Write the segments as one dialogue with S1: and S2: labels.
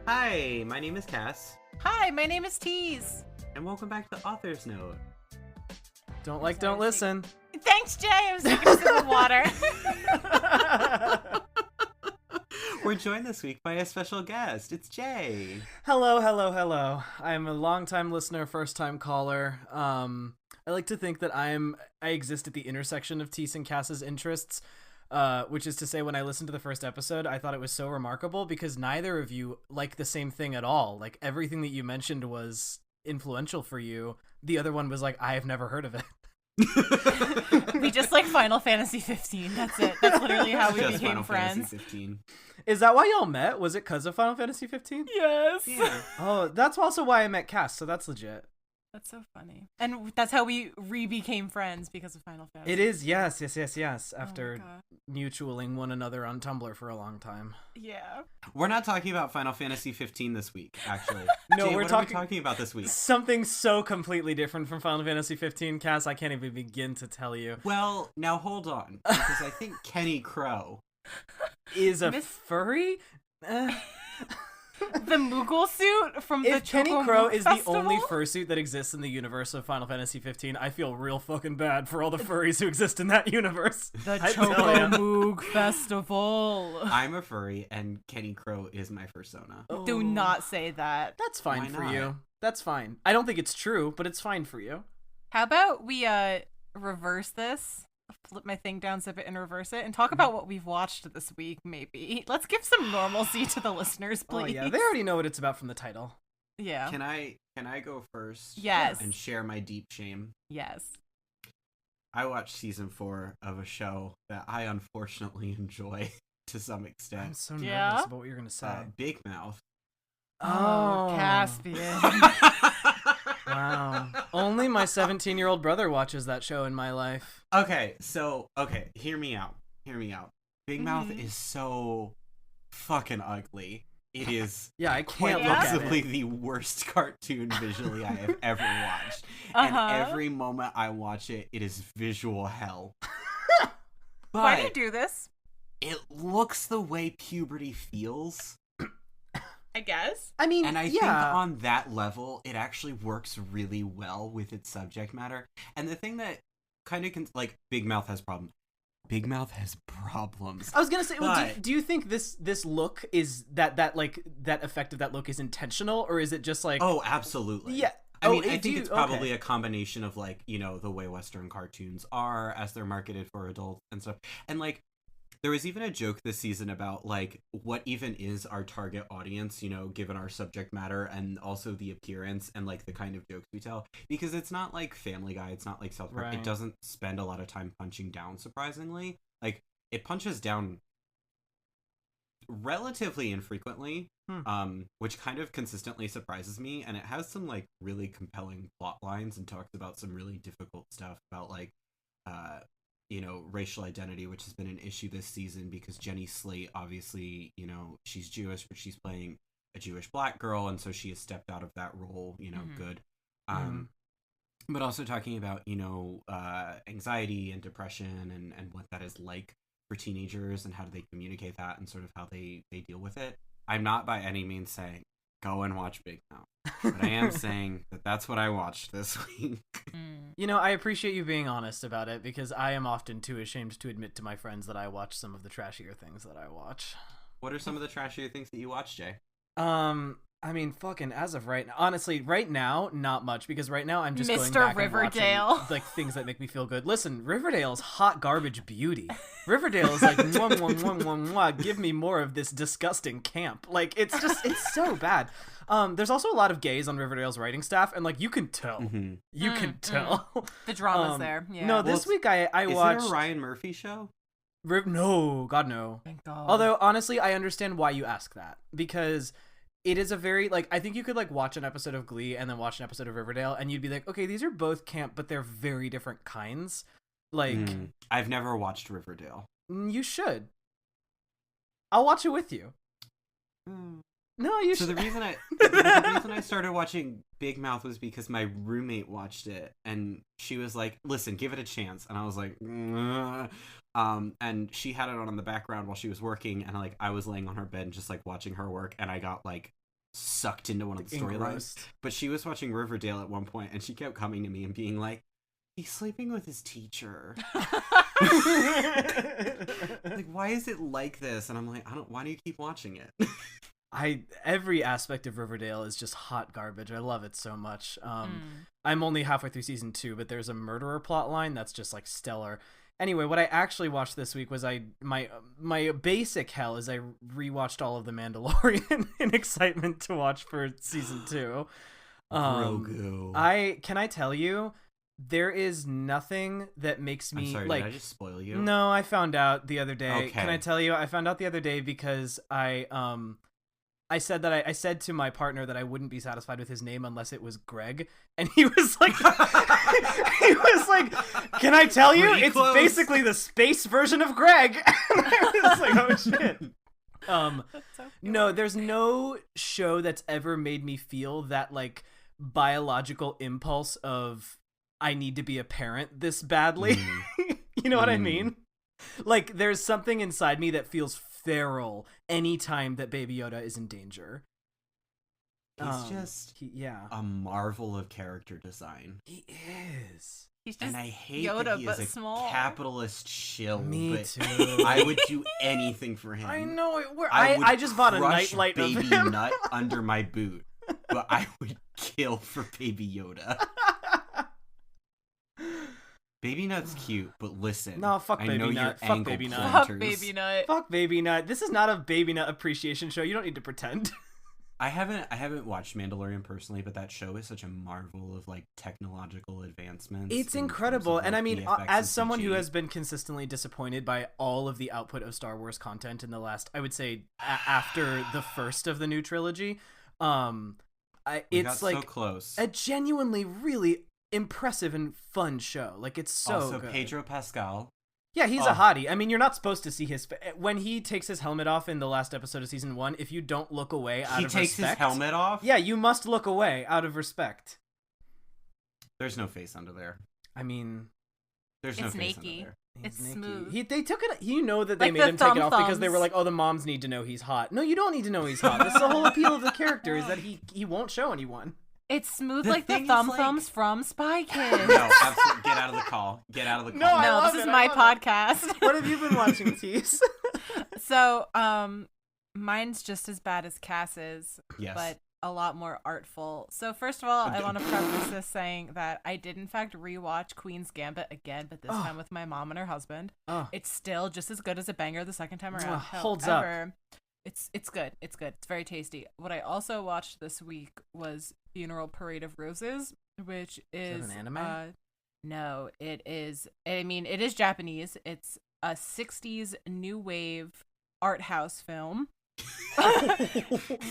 S1: Hi, my name is Cass,
S2: Hi, my name is Tease.
S1: and welcome back to Author's Note.
S3: Don't listen.
S2: Thanks, Jay. I was taking a sip of water.
S1: We're joined this week by a special guest. It's Jay.
S3: Hello. I'm a longtime listener, first-time caller. I like to think that I exist at the intersection of Tease and Cass's interests, which is to say, when I listened to the first episode, I thought it was so remarkable because neither of you like the same thing at all. Like, everything that you mentioned was influential for you. The other one was like, I have never heard of it.
S2: We just like Final Fantasy 15. That's it. That's literally how we
S1: Just
S2: became
S1: Final
S2: friends.
S1: Fantasy 15.
S3: Is that why y'all met? Was it because of Final Fantasy 15?
S2: Yes.
S1: Yeah.
S3: Oh, that's also why I met Cass, so that's legit.
S2: That's so funny. And that's how we became friends because of Final Fantasy.
S3: It is, yes. After
S2: God.
S3: mutualing one another on Tumblr for a long time.
S2: Yeah.
S1: We're not talking about Final Fantasy 15 this week, actually.
S3: No,
S1: Jay,
S3: we're
S1: what are we talking about this week?
S3: Something so completely different from Final Fantasy 15, Cass, I can't even begin to tell you.
S1: Well, now hold on, because I think Kenny Crow.
S3: Is a
S2: Miss-
S3: furry?
S2: The Moogle suit from the
S3: If Kenny
S2: Choco
S3: Crow
S2: Moog
S3: is
S2: Festival?
S3: the only fursuit that exists in the universe of Final Fantasy 15, I feel real fucking bad for all the furries who exist in that universe.
S2: The
S3: I tell
S2: Choco
S3: ya.
S2: Moog Festival.
S1: I'm a furry, and Kenny Crow is my fursona.
S2: Do not say that.
S3: That's fine
S1: Why
S3: for
S1: not?
S3: you. That's fine. I don't think it's true, but it's fine for you.
S2: How about we reverse this? Flip my thing down, zip it, and reverse it, and talk about what we've watched this week, maybe. Let's give some normalcy to the listeners, please.
S3: Oh yeah, they already know what it's about from the title.
S2: Yeah.
S1: Can I go first?
S2: Yes.
S1: And share my deep shame?
S2: Yes.
S1: I watched season 4 of a show that I unfortunately enjoy to some
S3: I'm
S1: extent.
S3: so nervous
S2: Yeah?
S3: about what you're gonna say.
S1: Big Mouth.
S2: Oh, Caspian.
S3: Wow. Only my 17-year-old brother watches that show in my life.
S1: Okay, hear me out. Big Mouth
S2: Mhm.
S1: is so fucking ugly. It is
S3: Yeah, I
S1: quite
S3: can't look at
S1: possibly
S3: it.
S1: the worst cartoon visually I have ever watched.
S2: Uh-huh.
S1: And every moment I watch it, it is visual hell.
S2: Why do you
S1: But
S2: do this?
S1: it looks the way puberty feels.
S2: I guess.
S3: I mean,
S1: And I think
S3: yeah.
S1: on that level, it actually works really well with its subject matter. And the thing that kind of like Big Mouth has problems. Big Mouth has problems.
S3: I was gonna say, well,
S1: But-
S3: do you think this look is that effect of that look is intentional, or is it just like?
S1: Oh, absolutely.
S3: Yeah.
S1: I mean,
S3: Oh,
S1: I
S3: do
S1: think
S3: you-
S1: it's probably
S3: okay.
S1: a combination of like, you know, the way Western cartoons are as they're marketed for adults and stuff. And like, there was even a joke this season about like what even is our target audience, you know, given our subject matter and also the appearance and like the kind of jokes we tell. Because it's not like Family Guy, it's not like South Park.
S3: Right.
S1: It doesn't spend a lot of time punching down, surprisingly. Like, it punches down relatively infrequently, which kind of consistently surprises me, and it has some like really compelling plot lines and talks about some really difficult stuff about like you know, racial identity, which has been an issue this season because Jenny Slate, obviously, you know, she's Jewish, but she's playing a Jewish black girl, and so she has stepped out of that role, you know, good. But also talking about, you know, anxiety and depression and what that is like for teenagers and how do they communicate that and sort of how they deal with it. I'm not by any means saying go and watch Big Mouth, but I am saying that that's what I watched this week.
S3: You know, I appreciate you being honest about it because I am often too ashamed to admit to my friends that I watch some of the trashier things that I watch.
S1: What are some of the trashier things that you watch, Jay?
S3: I mean, fucking as of right now, honestly, right now, not much because right now I'm just going
S2: Mr.
S3: back
S2: Riverdale.
S3: and watching, like, things that make me feel good. Listen, Riverdale is hot garbage beauty. Riverdale is like, mwah, mwah, mwah, mwah, mwah, give me more of this disgusting camp. Like, it's so bad. There's also a lot of gays on Riverdale's writing staff, and like, you can tell. You can tell.
S2: The drama's there. Yeah.
S3: No, this week I
S1: Is
S3: watched.
S1: it a Ryan Murphy show?
S3: No, God no.
S2: Thank God.
S3: Although honestly, I understand why you ask that because it is a very like I think you could like watch an episode of Glee and then watch an episode of Riverdale and you'd be like, okay, these are both camp, but they're very different kinds. Like
S1: I've never watched Riverdale.
S3: you should. I'll watch it with you. No, you
S1: So
S3: should.
S1: the reason I started watching Big Mouth was because my roommate watched it and she was like, "Listen, give it a chance." And I was like, and she had it on in the background while she was working, and like I was laying on her bed and just like watching her work, and I got like sucked into one of the storylines.
S3: Engrossed.
S1: But she was watching Riverdale at one point, and she kept coming to me and being like, he's sleeping with his teacher. Like, why is it like this? And I'm like, why do you keep watching it?
S3: Every aspect of Riverdale is just hot garbage. I love it so much. I'm only halfway through season 2, but there's a murderer plot line that's just like stellar. Anyway, what I actually watched this week was my basic hell is I rewatched all of The Mandalorian in excitement to watch for season 2.
S1: Grogu.
S3: Can I tell you, there is nothing that makes me
S1: I'm sorry,
S3: like.
S1: did I just spoil you?
S3: No, I found out the other day.
S1: Okay.
S3: Can I tell you? I found out the other day because I said that I said to my partner that I wouldn't be satisfied with his name unless it was Greg, and he was like, "Can I tell you?
S1: Pretty
S3: It's
S1: close.
S3: basically the space version of Greg." And I was like, "Oh shit." No, there's no show that's ever made me feel that like biological impulse of I need to be a parent this badly. You know what I mean? Like, there's something inside me that feels feral anytime that Baby Yoda is in danger.
S1: He's just a marvel of character design.
S3: He is.
S2: He's just
S1: And I hate
S2: Yoda,
S1: that he
S2: but
S1: is a
S2: small.
S1: capitalist shill.
S3: Me
S1: but
S3: too.
S1: I would do anything for him.
S3: I know it.
S1: would
S3: I just bought a
S1: crush
S3: nightlight of
S1: Baby
S3: him.
S1: Nut under my boot, but I would kill for Baby Yoda. Baby Nut's cute, but listen.
S3: No, fuck
S1: I
S3: Baby
S1: know
S3: Nut.
S1: your
S3: Fuck
S1: ankle
S3: Baby Nut.
S2: Fuck
S1: planters.
S2: Baby Nut.
S3: Fuck Baby Nut. This is not a Baby Nut appreciation show. You don't need to pretend.
S1: I haven't watched Mandalorian personally, but that show is such a marvel of like technological advancements.
S3: It's
S1: in terms
S3: incredible.
S1: of,
S3: And I
S1: like,
S3: mean,
S1: VFX
S3: as
S1: and
S3: someone who
S1: CG.
S3: has been consistently disappointed by all of the output of Star Wars content in the last, I would say, after the first of the new trilogy,
S1: We
S3: it's
S1: got
S3: like
S1: so close.
S3: a genuinely really impressive and fun show. Like, it's so
S1: Also,
S3: good.
S1: Pedro Pascal.
S3: Yeah, he's
S1: Oh.
S3: a hottie. I mean, you're not supposed to see his when he takes his helmet off in the last episode of season 1. If you don't look away out
S1: He
S3: of
S1: takes
S3: respect,
S1: his helmet off.
S3: Yeah, you must look away out of respect.
S1: There's no face under there.
S3: I mean,
S1: There's no
S2: It's
S1: face
S2: naked.
S1: under there.
S2: It's
S3: Nikki.
S2: smooth.
S3: They took it. You know that they
S2: Like
S3: made
S2: the
S3: him take it off because they
S2: thumbs.
S3: were like, "Oh, the moms need to know he's hot." No, you don't need to know he's hot. That's the whole appeal of the character is that he won't show anyone.
S2: It's smooth
S1: The
S2: like the
S1: thing is,
S2: thumb
S1: like-
S2: thumbs from Spy Kids.
S1: No, absolutely. Get out of the call. Get out of the call.
S3: No, I
S2: No,
S3: love
S2: this is
S3: it, I
S2: my
S3: love it.
S2: podcast.
S3: What have you been watching, Tease?
S2: So, mine's just as bad as Cass's,
S1: Yes.
S2: but a lot more artful. So, first of all, I want to preface this saying that I did, in fact, rewatch Queen's Gambit again, but this
S3: Oh.
S2: time with my mom and her husband.
S3: Oh,
S2: It's still just as good as a banger the second time around.
S3: Holds up.
S2: However, it's good. It's good. It's very tasty. What I also watched this week was Funeral Parade of Roses, which is
S3: an anime?
S2: No, it is. I mean, it is Japanese. It's a 60s new wave art house film.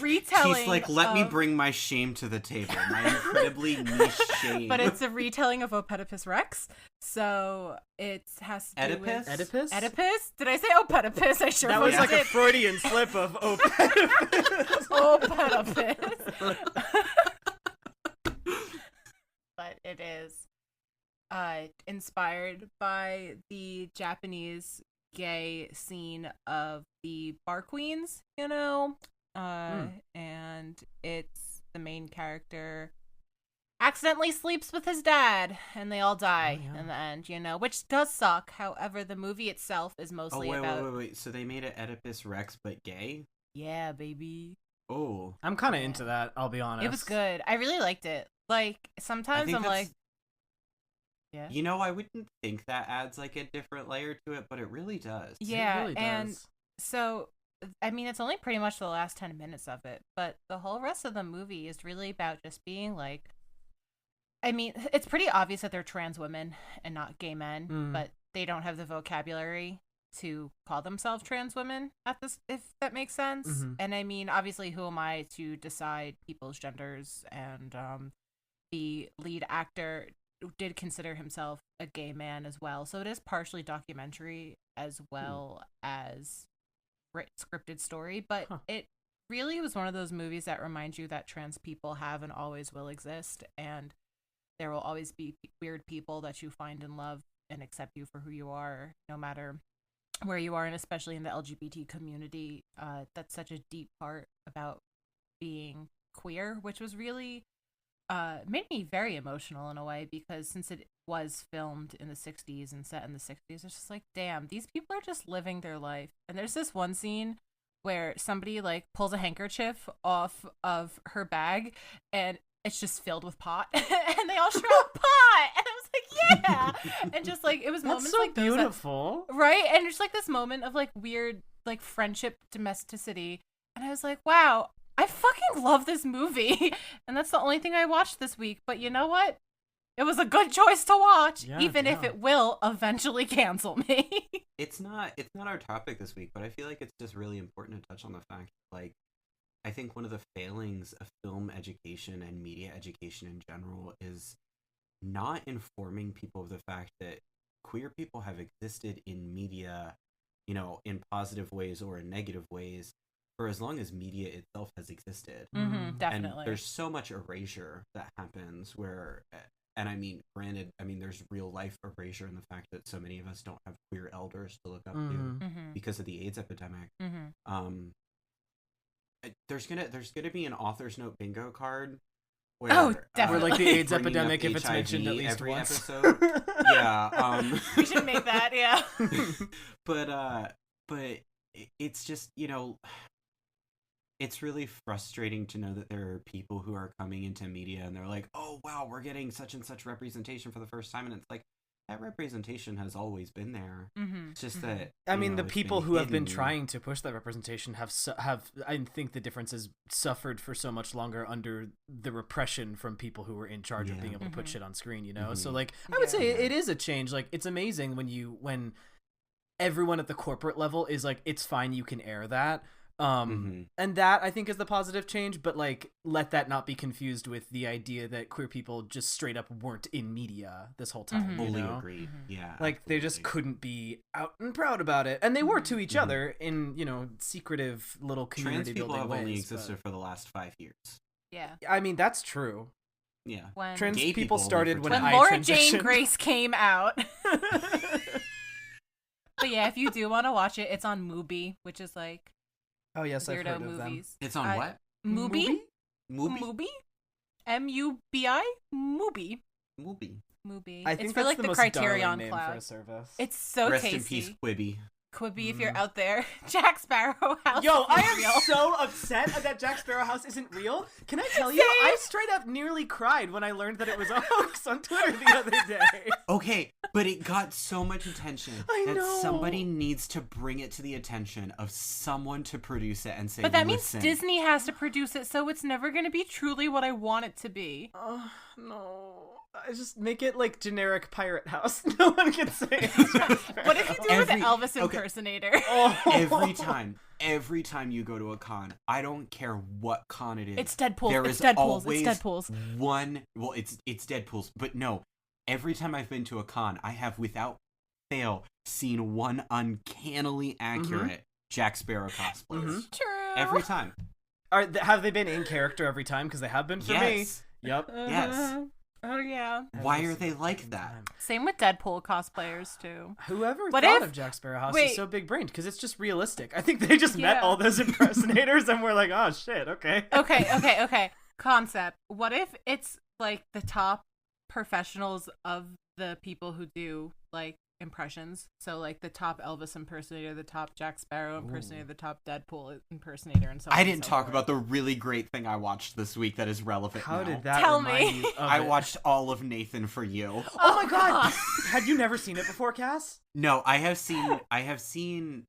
S2: Retelling.
S1: He's like, let me
S2: of-
S1: bring my shame to the table. My incredibly niche shame.
S2: But it's a retelling of Oedipus Rex. So it has to do
S1: Oedipus?
S2: with
S3: Oedipus?
S2: Oedipus? Did I say Oedipus? I sure
S3: That was like a
S2: did.
S3: Freudian slip of Oedipus.
S2: Oedipus. But it is inspired by the Japanese gay scene of the bar queens, you know? And it's the main character accidentally sleeps with his dad and they all die in the end, you know, which does suck. However, the movie itself is
S1: Oh,
S2: mostly
S1: wait,
S2: about
S1: wait. So they made it Oedipus Rex, but gay?
S2: yeah, baby.
S1: Oh.
S3: I'm kind of into that, I'll be honest.
S2: It was good. I really liked it. Like sometimes
S1: think
S2: I'm
S1: that's-
S2: like yeah.
S1: You know, I wouldn't think that adds like a different layer to it, but it really does.
S2: Yeah,
S3: It really
S2: and
S3: does.
S2: so I mean it's only pretty much the last 10 minutes of it, but the whole rest of the movie is really about just being like I mean, it's pretty obvious that they're trans women and not gay men, but they don't have the vocabulary to call themselves trans women at this, if that makes sense.
S3: Mhm.
S2: And I mean, obviously, who am I to decide people's genders? And the lead actor did consider himself a gay man as well, so it is partially documentary as well as scripted story. But it really was one of those movies that reminds you that trans people have and always will exist, and there will always be weird people that you find and love and accept you for who you are, no matter where you are, and especially in the LGBT community. That's such a deep part about being queer, which was really made me very emotional in a way, because since it was filmed in the 60s and set in the 60s, it's just like, damn, these people are just living their life. And there's this one scene where somebody like pulls a handkerchief off of her bag and it's just filled with pot and they all shout pot, and I was like, yeah. And just like, it was moments
S3: so
S2: like those
S3: beautiful,
S2: right? And just like this moment of like weird like friendship domesticity, and I was like, wow, I fucking love this movie. And that's the only thing I watched this week. But you know what? It was a good choice to watch, even if it will eventually cancel me.
S1: It's not our topic this week, but I feel like it's just really important to touch on the fact, like, I think one of the failings of film education and media education in general is not informing people of the fact that queer people have existed in media, you know, in positive ways or in negative ways, for as long as media itself has existed.
S2: Definitely.
S1: And there's so much erasure that happens where, and I mean, granted, I mean, there's real life erasure in the fact that so many of us don't have queer elders to look up to because of the AIDS epidemic. There's gonna be an author's note bingo card where,
S2: definitely.
S3: Where like the AIDS
S1: bringing
S3: epidemic,
S1: up
S3: if it's
S1: HIV
S3: mentioned at least
S1: every
S3: once.
S1: episode. Yeah.
S2: We should make that, yeah.
S1: But it's just, you know, it's really frustrating to know that there are people who are coming into media and they're like, oh wow, we're getting such and such representation for the first time, and it's like, that representation has always been there. It's just that,
S3: I mean,
S1: know,
S3: the
S1: it's
S3: people
S1: been
S3: who have been
S1: hidden.
S3: trying to push that representation have I think the difference is suffered for so much longer under the repression from people who were in charge of being able to put shit on screen, you know? So like, I would say it is a change. Like, it's amazing when everyone at the corporate level is like, it's fine, you can air that. And that I think is the positive change, but like, let that not be confused with the idea that queer people just straight up weren't in media this whole time.
S1: Fully
S3: you know?
S1: agreed. Yeah,
S3: like they just couldn't be out and proud about it, and they were to each other in, you know, secretive little community
S1: trans people
S3: building
S1: have
S3: ways,
S1: only existed for the last 5 years.
S2: Yeah.
S3: I mean, that's true.
S1: Yeah,
S2: When
S3: Trans
S1: Gay
S3: people
S1: people
S3: started
S1: only
S3: when
S1: for
S3: I
S2: Laura
S3: transitioned.
S2: Jane Grace came out. But yeah, if you do want to watch it, it's on Mubi, which is like
S3: Oh yes, I've
S2: weirdo
S3: heard of them.
S2: movies.
S1: it's on what?
S2: Mubi?
S1: Mubi?
S2: Mubi? M-U-B-I? Mubi.
S1: Mubi.
S2: Mubi.
S3: I think
S2: it's for
S3: that's
S2: like
S3: the
S2: the
S3: most
S2: Criterion
S3: darling name
S2: Cloud.
S3: for a service.
S2: It's so
S1: Rest
S2: tasty.
S1: in peace, Quibi.
S2: Quibi, if you're out there. Jack Sparrow House.
S3: Yo,
S2: is
S3: I am
S2: real.
S3: so upset that Jack Sparrow House isn't real. Can I tell you?
S2: Same.
S3: I straight up nearly cried when I learned that it was a hoax on Twitter the other day.
S1: Okay, but it got so much attention
S3: I
S1: that
S3: know.
S1: somebody needs to bring it to the attention of someone to produce it and say,
S2: But that
S1: listen.
S2: means Disney has to produce it, so it's never going to be truly what I want it to be.
S3: Oh, no. I just make it like generic Pirate House. No one can say it.
S2: What if you do it with the
S1: Every-
S2: Elvis
S1: okay.
S2: impersonator?
S1: Every time you go to a con, I don't care what con it is.
S2: It's Deadpool's.
S1: There
S2: It's
S1: is
S2: Deadpool's.
S1: always
S2: It's Deadpool's.
S1: one. Well, it's Deadpool's, but no. Every time I've been to a con, I have without fail seen one uncannily accurate Jack Sparrow cosplays.
S2: True.
S1: Every time.
S3: Have they been in character every time? Because they have been for
S1: Yes.
S3: me. Yep.
S1: Yes.
S2: Oh, yeah.
S1: Why are they like that?
S2: Same with Deadpool cosplayers, too.
S3: Whoever
S2: What
S3: thought
S2: if-
S3: of Jack Sparrow House
S2: wait.
S3: is so big brained because it's just realistic. I think they just met
S2: Yeah.
S3: all those impersonators and were like, oh shit, okay.
S2: Okay. Concept. What if it's like the top professionals of the people who do like impressions? So like the top Elvis impersonator, the top Jack Sparrow impersonator, the top Deadpool impersonator, and so on
S1: I
S2: and
S1: didn't
S2: so
S1: talk
S2: forth.
S1: about the really great thing I watched this week that is relevant
S3: How
S1: now.
S3: did that
S2: Tell
S3: remind
S2: me.
S3: you of
S1: I
S3: it?
S1: watched all of Nathan for You.
S3: Oh my god! Had you never seen it before, Cass?
S1: No, I have seen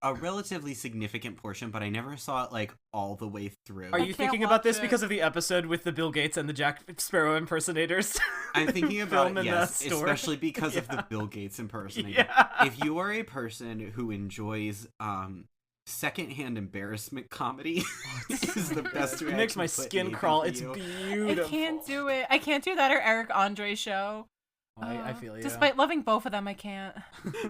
S1: a relatively significant portion, but I never saw it like all the way through.
S3: Are you
S2: can't
S3: thinking about
S2: watch
S3: this
S2: it.
S3: because of the episode with the Bill Gates and the Jack Sparrow impersonators?
S1: I'm thinking about
S3: Film
S1: it,
S3: in
S1: yes,
S3: the store.
S1: especially because of
S3: Yeah.
S1: the Bill Gates impersonator.
S3: Yeah.
S1: If you are a person who enjoys secondhand embarrassment comedy, is the best way
S3: It
S1: I
S3: makes
S1: can
S3: my
S1: put
S3: skin
S1: Nathan
S3: crawl.
S1: for
S3: It's
S1: You.
S3: beautiful.
S2: I can't do it. I can't do that or Eric Andre show.
S3: I feel you.
S2: Despite loving both of them, I can't.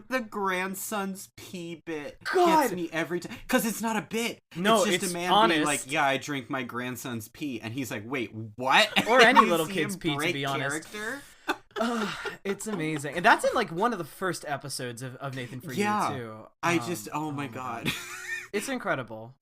S1: The grandson's pee bit
S3: God!
S1: gets me every time because it's not a bit.
S3: No,
S1: it's just
S3: it's
S1: a man
S3: honest.
S1: being like, "Yeah, I drink my grandson's pee," and he's like, "Wait, what?"
S3: Or
S1: And
S3: any
S1: you
S3: little
S1: see
S3: kid's
S1: him
S3: pee, to
S1: break
S3: be honest.
S1: character.
S3: It's amazing, and that's in like one of the first episodes of Nathan for
S1: Yeah.
S3: You too.
S1: I just, oh my god.
S3: It's incredible.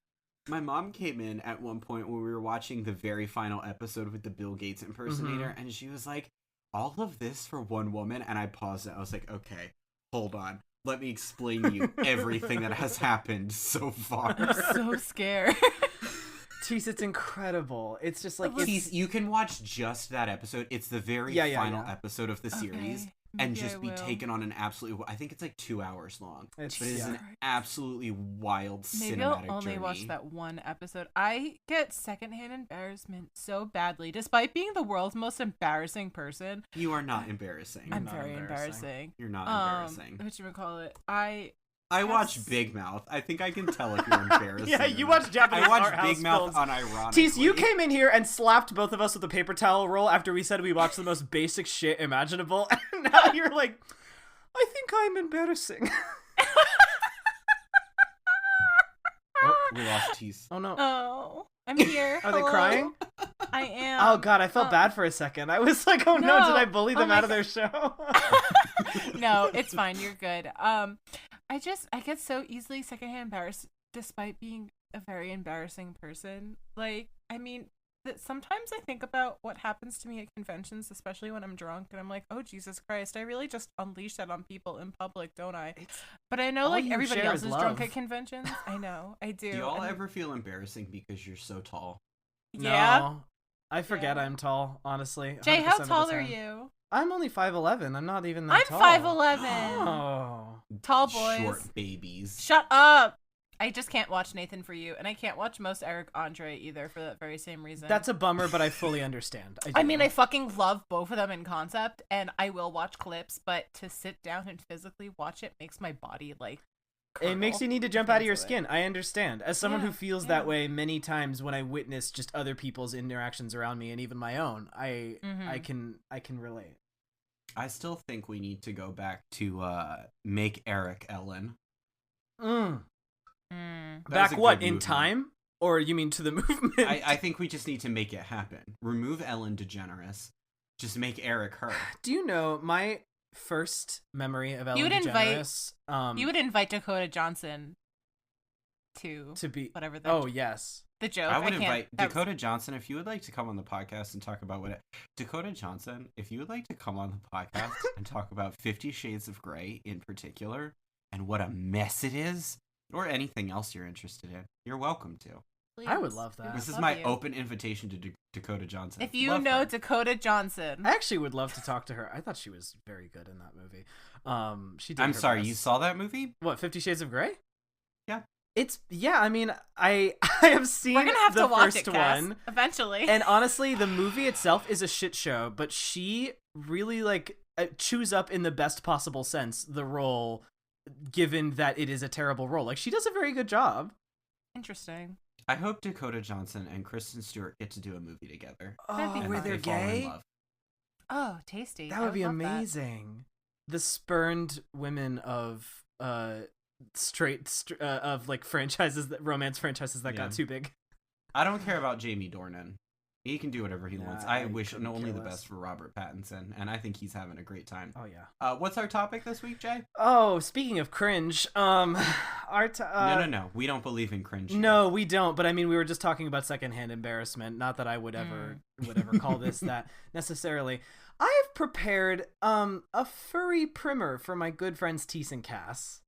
S1: My mom came in at one point when we were watching the very final episode with the Bill Gates impersonator, and she was like, all of this for one woman? And I paused it. I was like, okay, hold on. Let me explain to you everything that has happened so far.
S2: I'm so scared.
S3: Jeez, it's incredible. It's just like...
S1: You can watch just that episode. It's the very final episode of the series. And just be taken on an absolute... I think it's like 2 hours long. But it is an absolutely wild cinematic
S2: Maybe I'll only
S1: journey.
S2: watch that one episode. I get secondhand embarrassment so badly. Despite being the world's most embarrassing person.
S1: You are not embarrassing.
S2: I'm very embarrassing.
S1: You're not embarrassing.
S2: Whatchamacallit?
S1: I watch Big Mouth. I think I can tell if you're embarrassing.
S3: Yeah, you watch Japanese
S1: I watch
S3: art
S1: Big
S3: house
S1: Mouth
S3: films.
S1: unironically.
S3: Tease, you came in here and slapped both of us with a paper towel roll after we said we watched the most basic shit imaginable, and now you're like, I think I'm embarrassing.
S1: Oh, we lost Tease.
S3: Oh no.
S2: Oh, I'm here.
S3: Are they crying?
S2: I am.
S3: Oh god, I felt bad for a second. I was like, oh no, did I bully them out of their show?
S2: No, it's fine. You're good. I get so easily secondhand embarrassed despite being a very embarrassing person. Like, I mean, sometimes I think about what happens to me at conventions, especially when I'm drunk, and I'm like, oh, Jesus Christ, I really just unleash that on people in public, don't I? But I know, like, everybody else is drunk at conventions. I know, I do.
S1: Do y'all ever feel embarrassing because you're so tall?
S2: Yeah.
S3: No, I forget I'm tall, honestly.
S2: Jay, how
S3: 100% of the
S2: tall are
S3: time.
S2: you?
S3: I'm only 5'11". I'm not even that tall.
S2: I'm 5'11".
S3: Oh.
S2: Tall boys.
S1: Short babies.
S2: Shut up. I just can't watch Nathan For You, and I can't watch most Eric Andre either for that very same reason.
S3: That's a bummer, but I fully understand.
S2: I mean, I fucking love both of them in concept, and I will watch clips, but to sit down and physically watch it makes my body, like,
S3: it makes you need to jump out of your skin. I understand. As someone who feels that way many times when I witness just other people's interactions around me and even my own, I can relate.
S1: I still think we need to go back to make Eric Ellen.
S3: Back what, in time? Or you mean to the movement?
S1: I think we just need to make it happen. Remove Ellen DeGeneres. Just make Eric her.
S3: Do you know my first memory of Ellen DeGeneres?
S2: You would invite Dakota Johnson to be whatever that.
S3: Oh yes,
S2: the joke.
S1: I would invite Dakota Johnson if you would like to come on the podcast and talk about Dakota Johnson, if you would like to come on the podcast and talk about 50 Shades of Grey in particular and what a mess it is, or anything else you're interested in, you're welcome to.
S2: Please.
S3: I would love that.
S1: This is my open invitation to Dakota Johnson.
S2: If you know Dakota Johnson,
S3: I actually would love to talk to her. I thought she was very good in that movie. She did.
S1: I'm sorry, you saw that movie?
S3: What, 50 Shades of Grey?
S1: Yeah.
S3: I mean, I have seen
S2: We're gonna have
S3: the
S2: to watch
S3: first
S2: it, Cass,
S3: one
S2: eventually.
S3: And honestly, the movie itself is a shit show, but she really chews up in the best possible sense the role, given that it is a terrible role. Like, she does a very good job.
S2: Interesting.
S1: I hope Dakota Johnson and Kristen Stewart get to do a movie together.
S3: Oh, where they're gay?
S2: Oh, tasty.
S3: That would be amazing. That. The spurned women of franchises, romance franchises that got too big.
S1: I don't care about Jamie Dornan. He can do whatever he wants. I wish only the best for Robert Pattinson, and I think he's having a great time.
S3: Oh yeah.
S1: What's our topic this week, Jay?
S3: Oh, speaking of cringe, No,
S1: we don't believe in cringe.
S3: No, we don't. But I mean, we were just talking about secondhand embarrassment. Not that I would ever call this that necessarily. I have prepared a furry primer for my good friends Tease and Cass.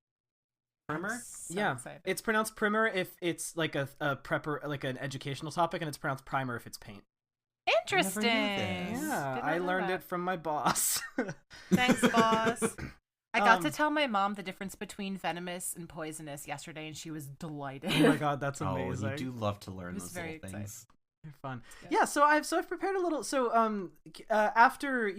S1: Primer?
S3: So excited. It's pronounced primer if it's like a prepper, like an educational topic, and it's pronounced primer if it's paint.
S2: Interesting.
S3: Yeah, I learned it from my boss.
S2: Thanks, boss. I got to tell my mom the difference between venomous and poisonous yesterday, and she was delighted.
S3: Oh my god, that's amazing.
S1: Oh, you do love to learn those little things.
S2: Excited.
S3: They're fun. Yeah, so I've prepared a little. So after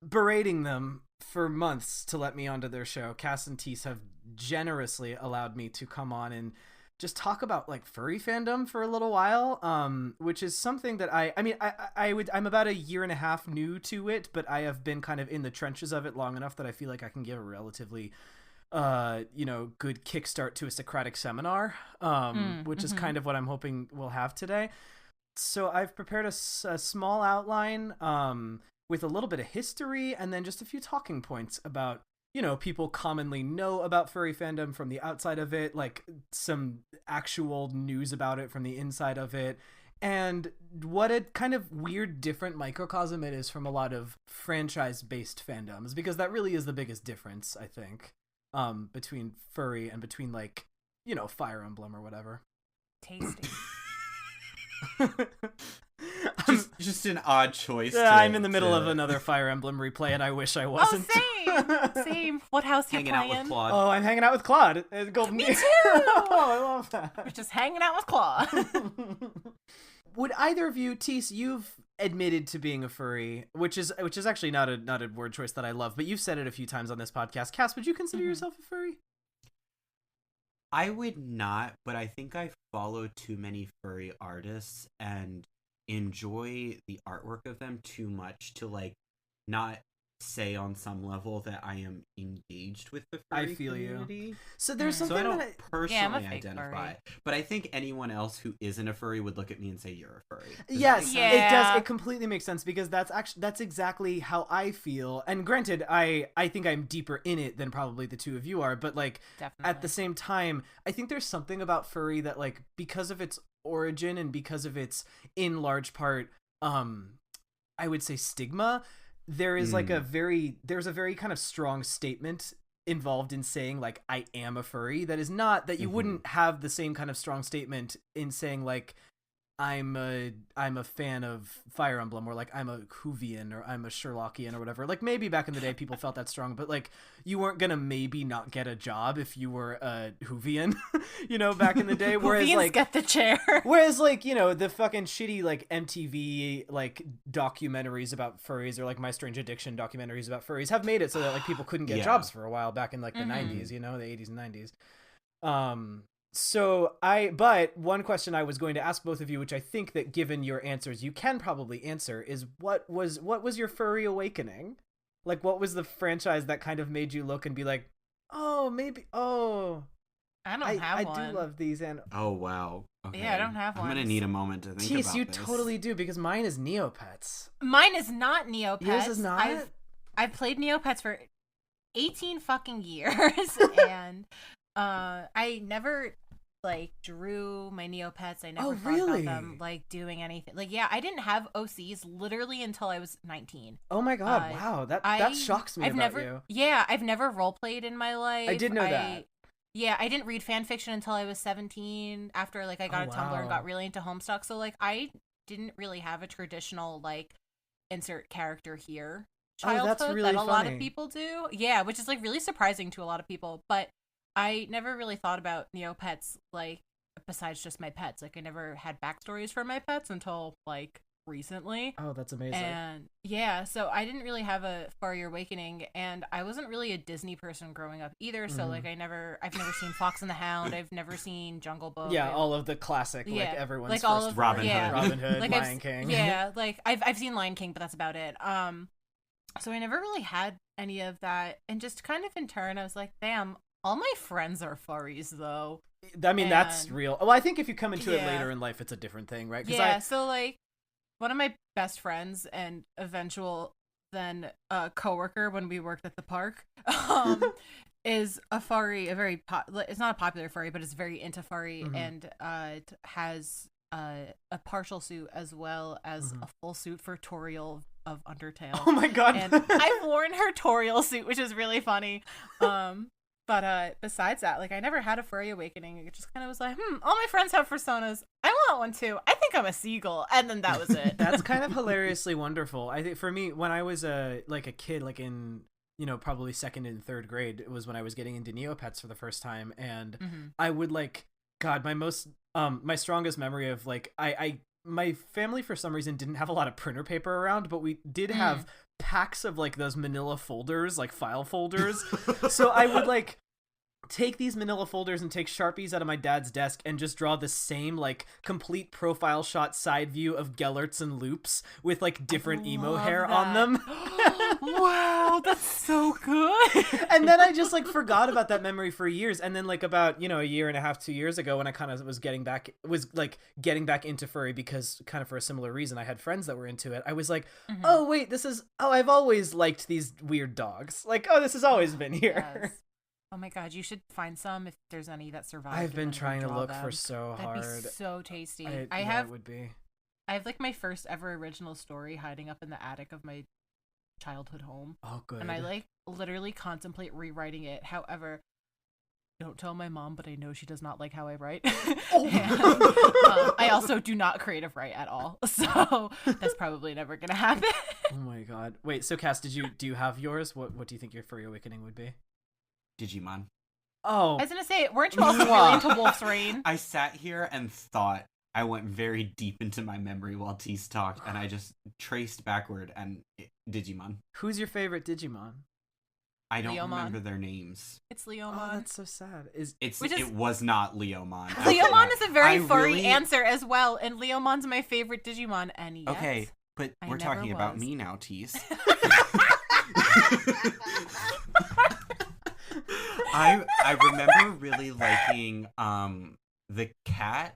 S3: berating them for months to let me onto their show, Cass and Tease have generously allowed me to come on and just talk about like furry fandom for a little while, which is something that I'm about a year and a half new to it, but I have been kind of in the trenches of it long enough that I feel like I can give a relatively good kickstart to a Socratic seminar, which is kind of what I'm hoping we'll have today. So I've prepared a small outline with a little bit of history and then just a few talking points about people commonly know about furry fandom from the outside of it, like some actual news about it from the inside of it, and what a kind of weird, different microcosm it is from a lot of franchise-based fandoms, because that really is the biggest difference, I think, between furry and between, like, Fire Emblem or whatever.
S2: Tasty.
S1: just an odd choice.
S3: I'm in the middle of another Fire Emblem replay, and I wish I wasn't.
S2: Oh, same. What house you
S1: hanging
S2: playing?
S1: out with Claude.
S3: Oh, I'm hanging out with Claude. Golden
S2: Me too.
S3: Oh, I love that.
S2: We're just hanging out with Claude.
S3: Would either of you, Tease, you've admitted to being a furry, which is actually not a word choice that I love, but you've said it a few times on this podcast. Cass, would you consider yourself a furry?
S1: I would not, but I think I follow too many furry artists and enjoy the artwork of them too much to, like, not say on some level that I am engaged with the furry community.
S3: You. So there's something
S1: I don't
S3: that
S1: personally identify, furry. But I think anyone else who isn't a furry would look at me and say, "You're a furry."
S3: Yes, it does. It completely makes sense, because that's exactly how I feel. And granted, I think I'm deeper in it than probably the two of you are, but, like,
S2: definitely.
S3: At the same time, I think there's something about furry that, like, because of its origin and because of its, in large part, I would say stigma, there is like there's a very kind of strong statement involved in saying, like, I am a furry, that is not that you wouldn't have the same kind of strong statement in saying, like, I'm a fan of Fire Emblem, or, like, I'm a Whovian, or I'm a Sherlockian, or whatever. Like, maybe back in the day people felt that strong, but, like, you weren't gonna maybe not get a job if you were a Whovian, back in the day. Whereas,
S2: Whovians
S3: like,
S2: get the chair.
S3: Whereas, like, the fucking shitty, like, MTV, like, documentaries about furries, or, like, My Strange Addiction documentaries about furries have made it so that, like, people couldn't get jobs for a while back in, like, the 90s, the 80s and 90s. But one question I was going to ask both of you, which I think that given your answers you can probably answer, is what was your furry awakening? Like, what was the franchise that kind of made you look and be like, I do love these. And
S1: oh, wow. Okay.
S2: Yeah, I don't have one.
S1: I'm gonna need a moment to think
S3: Tease,
S1: about
S3: you
S1: this.
S3: totally do, because mine is Neopets.
S2: Mine is not Neopets.
S3: Yours is not?
S2: I've played Neopets for 18 fucking years, and I never, like, drew my Neopets. I never thought about them, like, doing anything. Like, yeah, I didn't have OCs literally until I was 19.
S3: Oh my god, wow. That shocks me you.
S2: Yeah, I've never roleplayed in my life.
S3: I did know that.
S2: Yeah, I didn't read fan fiction until I was 17, after, like, I got a Tumblr and got really into Homestuck. So, like, I didn't really have a traditional, like, insert character here childhood
S3: really
S2: that a lot
S3: funny.
S2: of people do. Yeah, which is, like, really surprising to a lot of people. But I never really thought about Neopets, like, besides just my pets. Like, I never had backstories for my pets until, like, recently.
S3: Oh, that's amazing.
S2: And yeah, so I didn't really have a furry awakening, and I wasn't really a Disney person growing up either. So like, I've never seen Fox and the Hound. I've never seen Jungle Book.
S3: Yeah, all of the classic, like, everyone's
S2: like,
S3: first
S1: Robin Hood.
S3: Robin Hood,
S2: like,
S3: Lion King.
S2: Yeah, like I've seen Lion King, but that's about it. So I never really had any of that, and just kind of in turn, I was like, damn, all my friends are furries though.
S3: I mean, that's real. Well, I think if you come into it later in life, it's a different thing, right?
S2: Yeah, so, like, one of my best friends and eventual then coworker when we worked at the park is a furry, it's not a popular furry, but it's very into furry, and it has a partial suit as well as a full suit for Toriel of Undertale.
S3: Oh my god.
S2: And I've worn her Toriel suit, which is really funny. But besides that, like, I never had a furry awakening. It just kind of was like, all my friends have Fursonas. I want one too. I think I'm a seagull. And then that was it.
S3: That's kind of hilariously wonderful. I think for me, when I was a kid, like in, probably second and third grade, it was when I was getting into Neopets for the first time. And I would, like, God, my strongest memory of, like, my family for some reason didn't have a lot of printer paper around, but we did have packs of, like, those manila folders, like file folders. So I would, like, take these manila folders and take Sharpies out of my dad's desk and just draw the same, like, complete profile shot side view of Gellerts and Loops with, like, different emo hair on them.
S2: Wow, that's so good.
S3: And then I just like forgot about that memory for years, and then like about a year and a half, 2 years ago, when I kind of was getting back into furry because kind of for a similar reason, I had friends that were into it. I was like, oh wait, I've always liked these weird dogs. Like, oh, this has always been here.
S2: Yes. Oh my god, you should find some if there's any that survive.
S3: I've been trying to look for so hard.
S2: That'd be so tasty.
S3: It would be.
S2: I have like my first ever original story hiding up in the attic of my childhood home.
S3: Oh, good.
S2: And I like literally contemplate rewriting it. However, don't tell my mom, but I know she does not like how I write. And, I also do not creative write at all, so that's probably never gonna happen.
S3: Oh my god! Wait, so Cass, do you have yours? What do you think your furry awakening would be?
S1: Digimon.
S3: Oh,
S2: I was gonna say, weren't you also really into Wolf's Rain?
S1: I sat here and thought. I went very deep into my memory while Tease talked, and I just traced backward, and Digimon.
S3: Who's your favorite Digimon?
S1: I don't
S2: Leomon.
S1: remember their names.
S2: It's Leomon.
S3: Oh, that's so sad.
S1: It was not Leomon.
S2: Leomon is a very furry answer as well, and Leomon's my favorite Digimon, and yes,
S1: okay, but we're talking about me now, Tease. I remember really liking the cat's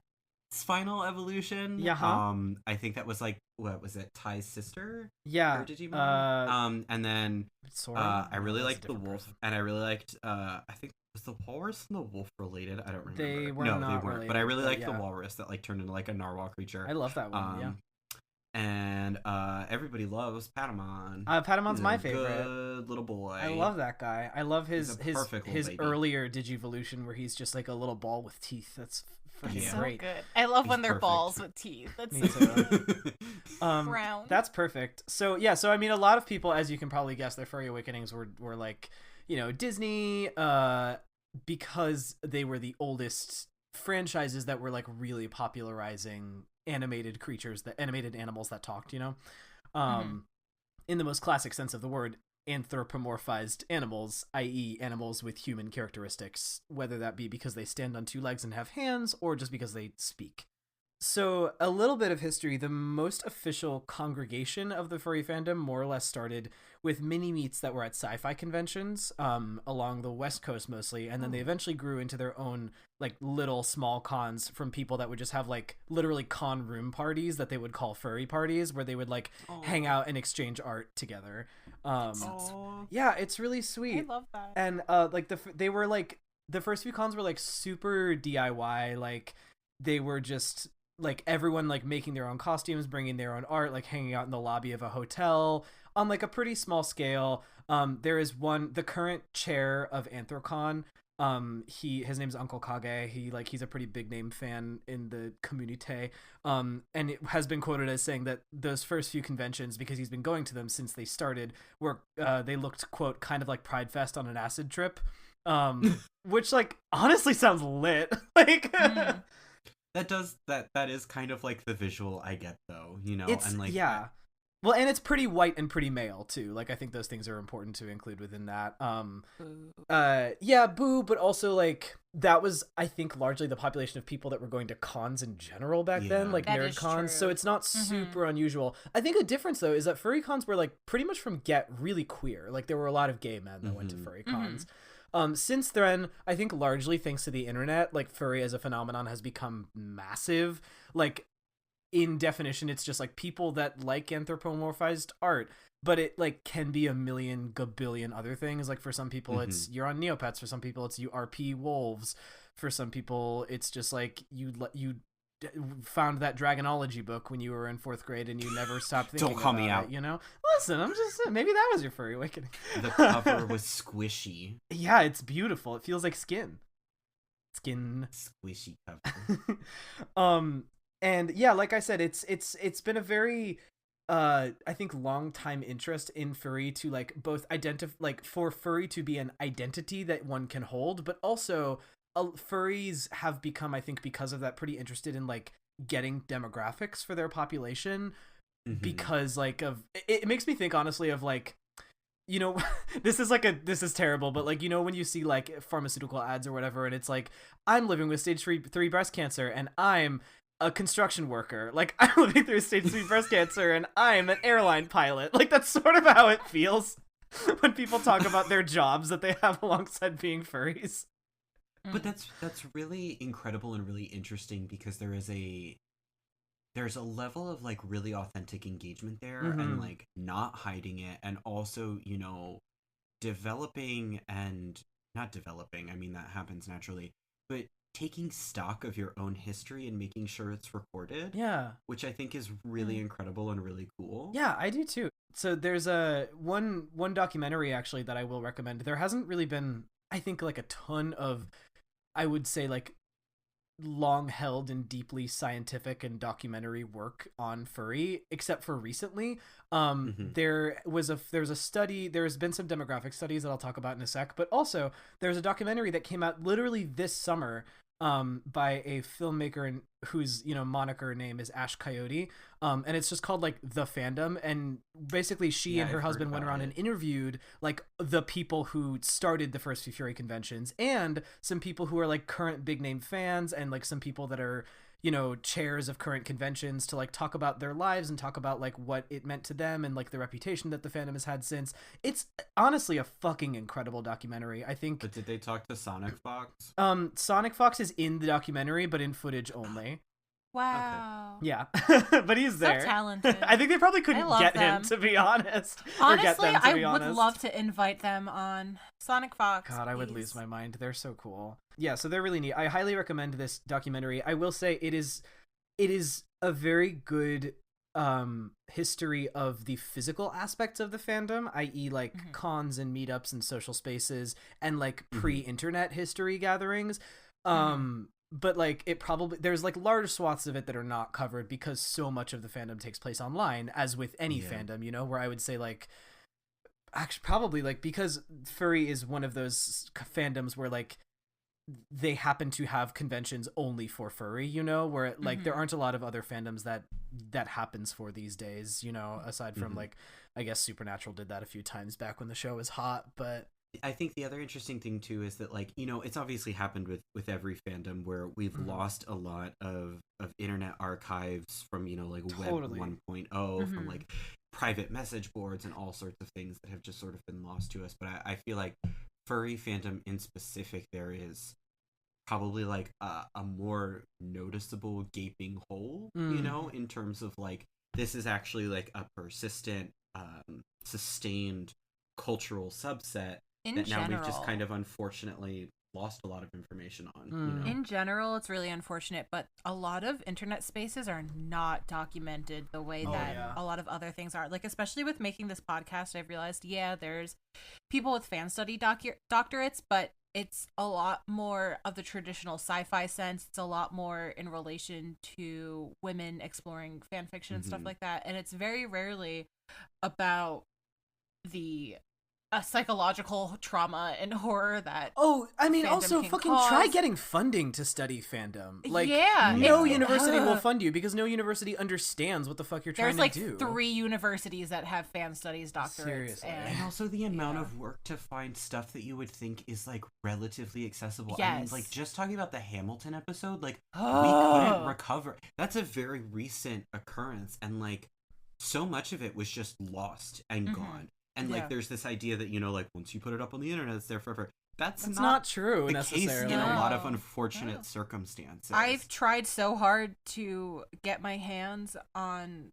S1: final evolution.
S3: Yeah.
S1: I think that was like, what was it, Ty's sister?
S3: Yeah.
S1: Or Digimon? And then I really liked the wolf,
S3: person.
S1: and I really liked I think was the walrus and the wolf related? I don't remember.
S3: They were
S1: no,
S3: not
S1: they weren't.
S3: related,
S1: But I really liked
S3: yeah.
S1: the walrus that like turned into like a narwhal creature.
S3: I love that one. Yeah.
S1: And everybody loves Patamon.
S3: Patamon's
S1: He's
S3: my
S1: a
S3: favorite.
S1: Good little boy.
S3: I love that guy. I love his
S1: baby.
S3: earlier Digivolution where he's just like a little ball with teeth. That's fucking
S2: so
S3: great.
S2: good. I love when they're
S1: perfect.
S2: balls with teeth. That's
S3: Me too.
S2: round.
S3: That's perfect. So yeah, I mean, a lot of people, as you can probably guess, their furry awakenings were like, Disney, because they were the oldest franchises that were like really popularizing animated animals that talked, in the most classic sense of the word, anthropomorphized animals, i.e. animals with human characteristics, whether that be because they stand on two legs and have hands or just because they speak. So a little bit of history. The most official congregation of the furry fandom more or less started with mini meets that were at sci-fi conventions along the West Coast mostly, and then they eventually grew into their own like little small cons from people that would just have like literally con room parties that they would call furry parties, where they would like hang out and exchange art together. Yeah, it's really sweet.
S2: I love that.
S3: And they were like, the first few cons were like super DIY, like they were just like everyone like making their own costumes, bringing their own art, like hanging out in the lobby of a hotel on like a pretty small scale. There is the current chair of Anthrocon. His name's Uncle Kage. He's a pretty big name fan in the community. And it has been quoted as saying that those first few conventions, because he's been going to them since they started, were they looked, quote, kind of like Pride Fest on an acid trip. Which like honestly sounds lit. Like
S1: That is kind of like the visual I get though,
S3: and like yeah. Well, and it's pretty white and pretty male too. Like I think those things are important to include within that. Yeah, boo, but also like that was, I think, largely the population of people that were going to cons in general back then, like
S2: that
S3: nerd cons. So it's not super unusual. I think a difference though is that furry cons were like pretty much from get really queer. Like there were a lot of gay men that went to furry cons. Since then, I think largely thanks to the internet, like furry as a phenomenon has become massive. Like in definition, it's just like people that like anthropomorphized art, but it like can be a million gabillion other things. Like for some people, it's you're on Neopets. For some people, it's you RP wolves. For some people, it's just like you found that Dragonology book when you were in 4th grade and you never stopped thinking
S1: Don't call
S3: about
S1: me out.
S3: it, Listen, I'm just saying, maybe that was your furry awakening.
S1: The cover was squishy.
S3: Yeah, it's beautiful. It feels like skin.
S1: Squishy cover.
S3: And yeah, like I said, it's been a very I think long time interest in furry to like both for furry to be an identity that one can hold, but also furries have become, I think because of that, pretty interested in like getting demographics for their population because like it makes me think honestly of like, this is terrible, but like, when you see like pharmaceutical ads or whatever, and it's like, I'm living with stage 3 breast cancer and I'm a construction worker. Like, I'm living through stage 3 breast cancer, and I'm an airline pilot. Like, that's sort of how it feels when people talk about their jobs that they have alongside being furries.
S1: But that's really incredible and really interesting because there's a level of like really authentic engagement there and like not hiding it, and also, you know, developing and not developing, I mean that happens naturally, but taking stock of your own history and making sure it's recorded.
S3: Yeah.
S1: Which I think is really incredible and really cool.
S3: Yeah, I do too. So there's one documentary actually that I will recommend. There hasn't really been, I think, like a ton of, I would say, like long held and deeply scientific and documentary work on furry, except for recently. There was a study, there's been some demographic studies that I'll talk about in a sec, but also there's a documentary that came out literally this summer by a filmmaker whose, you know, moniker name is Ash Coyote, and it's just called like The Fandom, and basically she and her husband went around and interviewed like the people who started the first few Furry conventions and some people who are like current big name fans and like some people that are, you know, chairs of current conventions to like talk about their lives and talk about like what it meant to them and like the reputation that the fandom has had since. It's honestly a fucking incredible documentary, I think.
S1: But did they talk to Sonic Fox?
S3: Sonic Fox is in the documentary, but in footage only.
S2: Wow.
S3: Okay. Yeah. But he's there.
S2: So talented.
S3: I think they probably couldn't get him, to be honest.
S2: Honestly, I would love to invite them on Sonic Fox.
S3: God, I would lose my mind. They're so cool. Yeah, so they're really neat. I highly recommend this documentary. I will say it is a very good history of the physical aspects of the fandom, i.e. like cons and meetups and social spaces and like pre-internet history gatherings. But like it probably, there's like large swaths of it that are not covered because so much of the fandom takes place online, as with any fandom, you know, where I would say like actually probably like, because furry is one of those fandoms where like they happen to have conventions only for furry, you know, where like there aren't a lot of other fandoms that happens for these days, you know, aside from like, I guess Supernatural did that a few times back when the show was hot. But
S1: I think the other interesting thing too is that, like, you know, it's obviously happened with every fandom where we've lost a lot of internet archives from, you know, like Web 1.0, from like private message boards and all sorts of things that have just sort of been lost to us. But I feel like furry fandom in specific, there is probably like a more noticeable gaping hole, you know, in terms of like, this is actually like a persistent, sustained cultural subset now we've just kind of unfortunately lost a lot of information on. You know?
S2: In general, it's really unfortunate, but a lot of internet spaces are not documented the way that a lot of other things are. Like, especially with making this podcast, I've realized, there's people with fan study doctorates, but it's a lot more of the traditional sci-fi sense. It's a lot more in relation to women exploring fan fiction and stuff like that. And it's very rarely about the psychological trauma and horror that
S3: I mean, also fucking try getting funding to study fandom. Like, no university will fund you because no university understands what the fuck you're trying to do.
S2: There's like 3 universities that have fan studies doctorates.
S3: Seriously.
S1: And also the amount of work to find stuff that you would think is like relatively accessible. I mean, like, just talking about the Hamilton episode, like we couldn't recover. That's a very recent occurrence, and like so much of it was just lost and gone. And like, there's this idea that, you know, like, once you put it up on the internet, it's there forever. That's not
S3: true.
S1: The case in a lot of unfortunate circumstances.
S2: I've tried so hard to get my hands on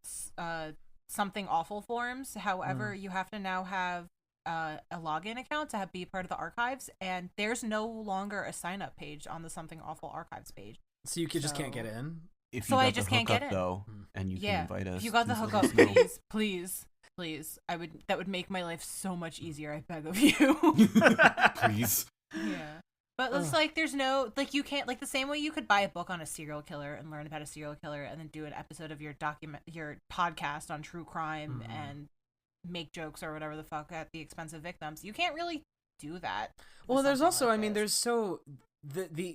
S2: Something Awful forums. However, you have to now have a login account to be part of the archives, and there's no longer a sign up page on the Something Awful archives page.
S3: So you just can't get in?
S1: If you got the hookup, though, and you can invite us.
S2: If you got the hookup, please, that would make my life so much easier, I beg of you.
S1: Please.
S2: Yeah. But it's like, there's no, like, you can't, like, the same way you could buy a book on a serial killer and learn about a serial killer and then do an episode of your podcast on true crime and make jokes or whatever the fuck at the expense of victims. You can't really do that.
S3: Well, there's also, I mean, there's so,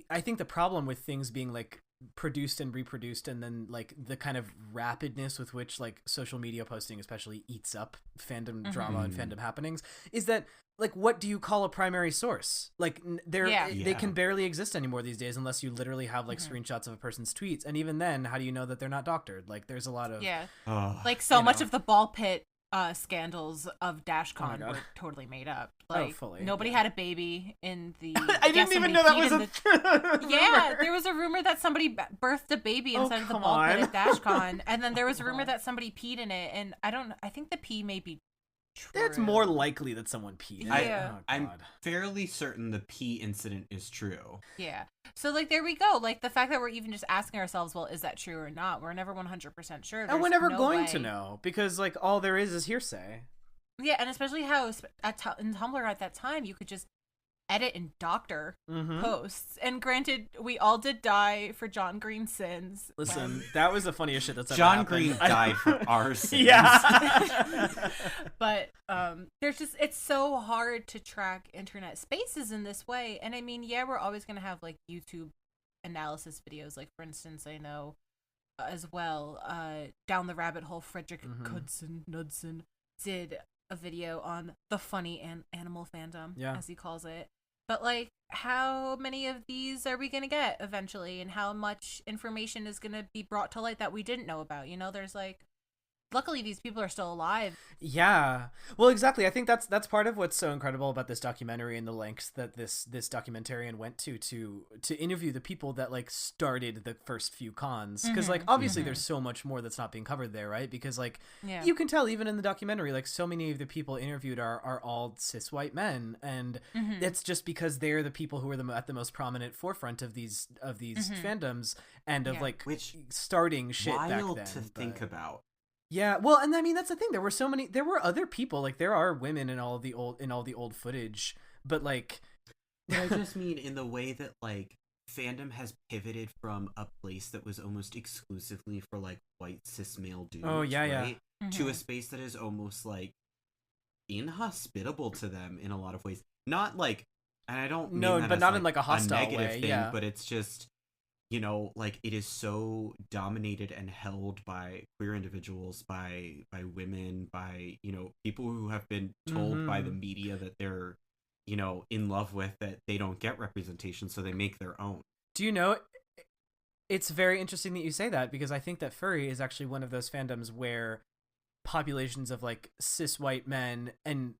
S3: I think the problem with things being, like, produced and reproduced, and then like the kind of rapidness with which like social media posting especially eats up fandom drama and fandom happenings, is that like, what do you call a primary source? Like they can barely exist anymore these days unless you literally have like screenshots of a person's tweets, and even then, how do you know that they're not doctored? Like there's a lot of
S2: like so much of the ball pit scandals of DashCon were totally made up. Like
S3: fully.
S2: Nobody had a baby in the
S3: I didn't even know that was a
S2: yeah, there was a rumor that somebody birthed a baby inside of the ball pit at DashCon, and then there was a rumor that somebody peed in it, and I think the pee may be true.
S3: It's more likely that someone peed.
S1: I'm fairly certain the pee incident is true.
S2: Yeah. So, like, there we go. Like, the fact that we're even just asking ourselves, well, is that true or not? We're never 100% sure.
S3: And we're never going to know, because, like, all there is hearsay.
S2: Yeah, and especially how in Tumblr at that time, you could just edit and doctor posts. And granted, we all did die for John Green's sins.
S3: Listen, that was the funniest shit that's ever
S1: John
S3: happened.
S1: Green died for our sins.
S3: Yeah.
S2: But it's so hard to track internet spaces in this way. And I mean, yeah, we're always going to have like YouTube analysis videos. Like, for instance, I know as well, Down the Rabbit Hole, Frederick Knudsen did a video on the funny and animal fandom, as he calls it. But, like, how many of these are we going to get eventually? And how much information is going to be brought to light that we didn't know about? You know, there's, like, luckily these people are still alive.
S3: Yeah. Well, exactly. I think that's part of what's so incredible about this documentary and the lengths that this documentarian went to interview the people that like started the first few cons. Because like obviously there's so much more that's not being covered there, right? Because like you can tell even in the documentary, like so many of the people interviewed are all cis white men, and it's just because they're the people who are at the most prominent forefront of these fandoms and of like starting shit back then.
S1: Wild to think about.
S3: Yeah, well, and I mean that's the thing. There were other people. Like there are women in all the old footage, but like,
S1: but I just mean in the way that like fandom has pivoted from a place that was almost exclusively for like white cis male dudes.
S3: Oh yeah,
S1: right? To a space that is almost like inhospitable to them in a lot of ways. Not like, and I don't mean that
S3: but
S1: as,
S3: not
S1: like,
S3: in like a hostile
S1: negative
S3: way.
S1: thing, but it's just, you know, like it is so dominated and held by queer individuals, by women, by, you know, people who have been told by the media that they're, you know, in love with, that they don't get representation, so they make their own.
S3: Do you know, it's very interesting that you say that, because I think that furry is actually one of those fandoms where populations of like cis white men and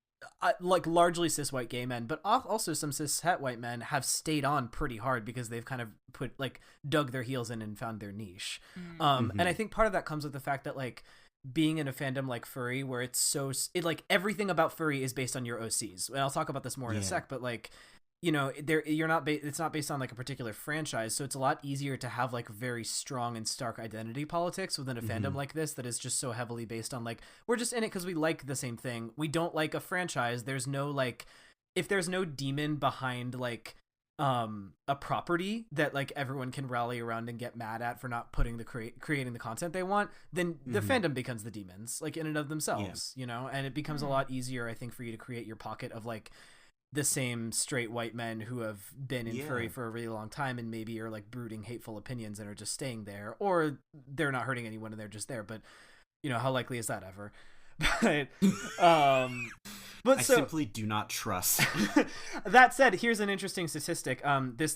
S3: like largely cis white gay men, but also some cis het white men have stayed on pretty hard because they've kind of dug their heels in and found their niche. And I think part of that comes with the fact that like being in a fandom like furry, where it's like everything about furry is based on your OCs. And I'll talk about this more in a sec, but like, you know, it's not based on like a particular franchise, so it's a lot easier to have like very strong and stark identity politics within a fandom like this that is just so heavily based on like, we're just in it because we like the same thing. We don't like a franchise. There's no like, if there's no demon behind like a property that like everyone can rally around and get mad at for not putting creating the content they want, then the fandom becomes the demons, like in and of themselves, you know. And it becomes a lot easier, I think, for you to create your pocket of like the same straight white men who have been in furry for a really long time and maybe are like brooding hateful opinions and are just staying there, or they're not hurting anyone and they're just there. But you know, how likely is that ever? But
S1: I simply do not trust.
S3: That said, here's an interesting statistic.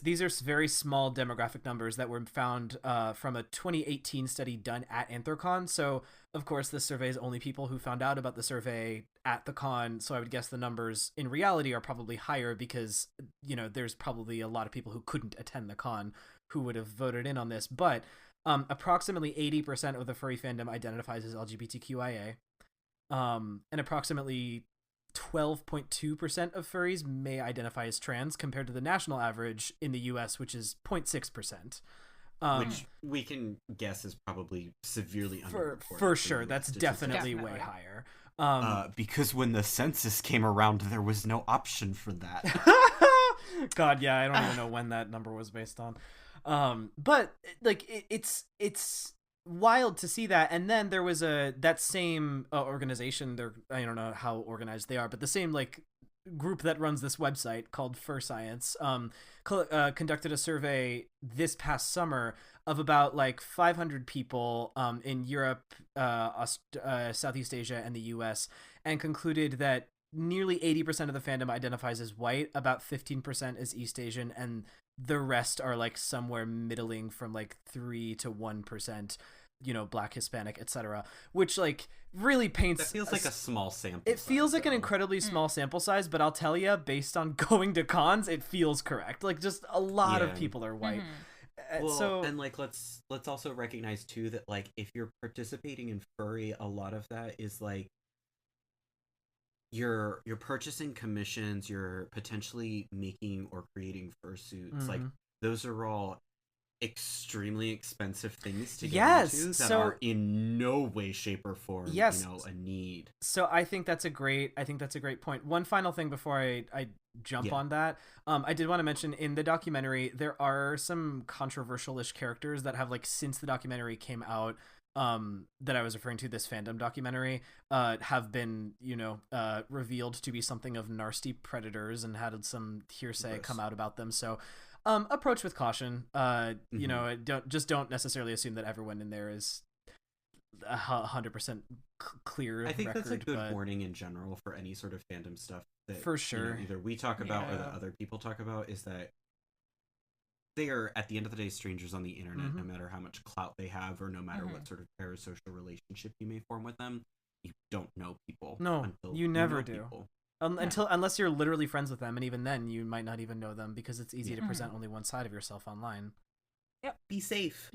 S3: These are very small demographic numbers that were found from a 2018 study done at Anthrocon. So of course, this survey is only people who found out about the survey at the con. So I would guess the numbers in reality are probably higher because, you know, there's probably a lot of people who couldn't attend the con who would have voted in on this. But approximately 80% of the furry fandom identifies as LGBTQIA. And approximately 12.2% of furries may identify as trans, compared to the national average in the US, which is 0.6%.
S1: Which we can guess is probably severely underreported.
S3: For sure, that's definitely way higher.
S1: Because when the census came around, there was no option for that.
S3: God, yeah, I don't even know when that number was based on. But like it's wild to see that. And then there was that same organization, I don't know how organized they are, but the same like group that runs this website called Furscience conducted a survey this past summer of about like 500 people in Europe, Southeast Asia, and the US, and concluded that nearly 80% of the fandom identifies as white, about 15% is East Asian, and the rest are like somewhere middling from like 3 to 1%, Black, Hispanic, etc., which like really paints.
S1: That feels like a small sample.
S3: It feels like an incredibly small sample size, but I'll tell you, based on going to cons, it feels correct. Like, just a lot of people are white.
S1: Well, and like let's also recognize too that like if you're participating in furry, a lot of that is like you're purchasing commissions, you're potentially making or creating fursuits. Like those are all extremely expensive things to get into that are in no way, shape, or form a need.
S3: So I think that's a great point. One final thing before I jump on that. I did want to mention in the documentary there are some controversial-ish characters that have like since the documentary came out that I was referring to, this fandom documentary, have been, revealed to be something of nasty predators and had some hearsay come out about them. So approach with caution. Don't necessarily assume that everyone in there is 100% clear.
S1: I think that's a good warning in general for any sort of fandom stuff that
S3: for sure
S1: either we talk about or that other people talk about, is that they are at the end of the day strangers on the internet. No matter how much clout they have or no matter what sort of parasocial relationship you may form with them, you don't know people.
S3: No, you never do. Unless you're literally friends with them, and even then you might not even know them because it's easy to present only one side of yourself online.
S1: Yep. Be safe.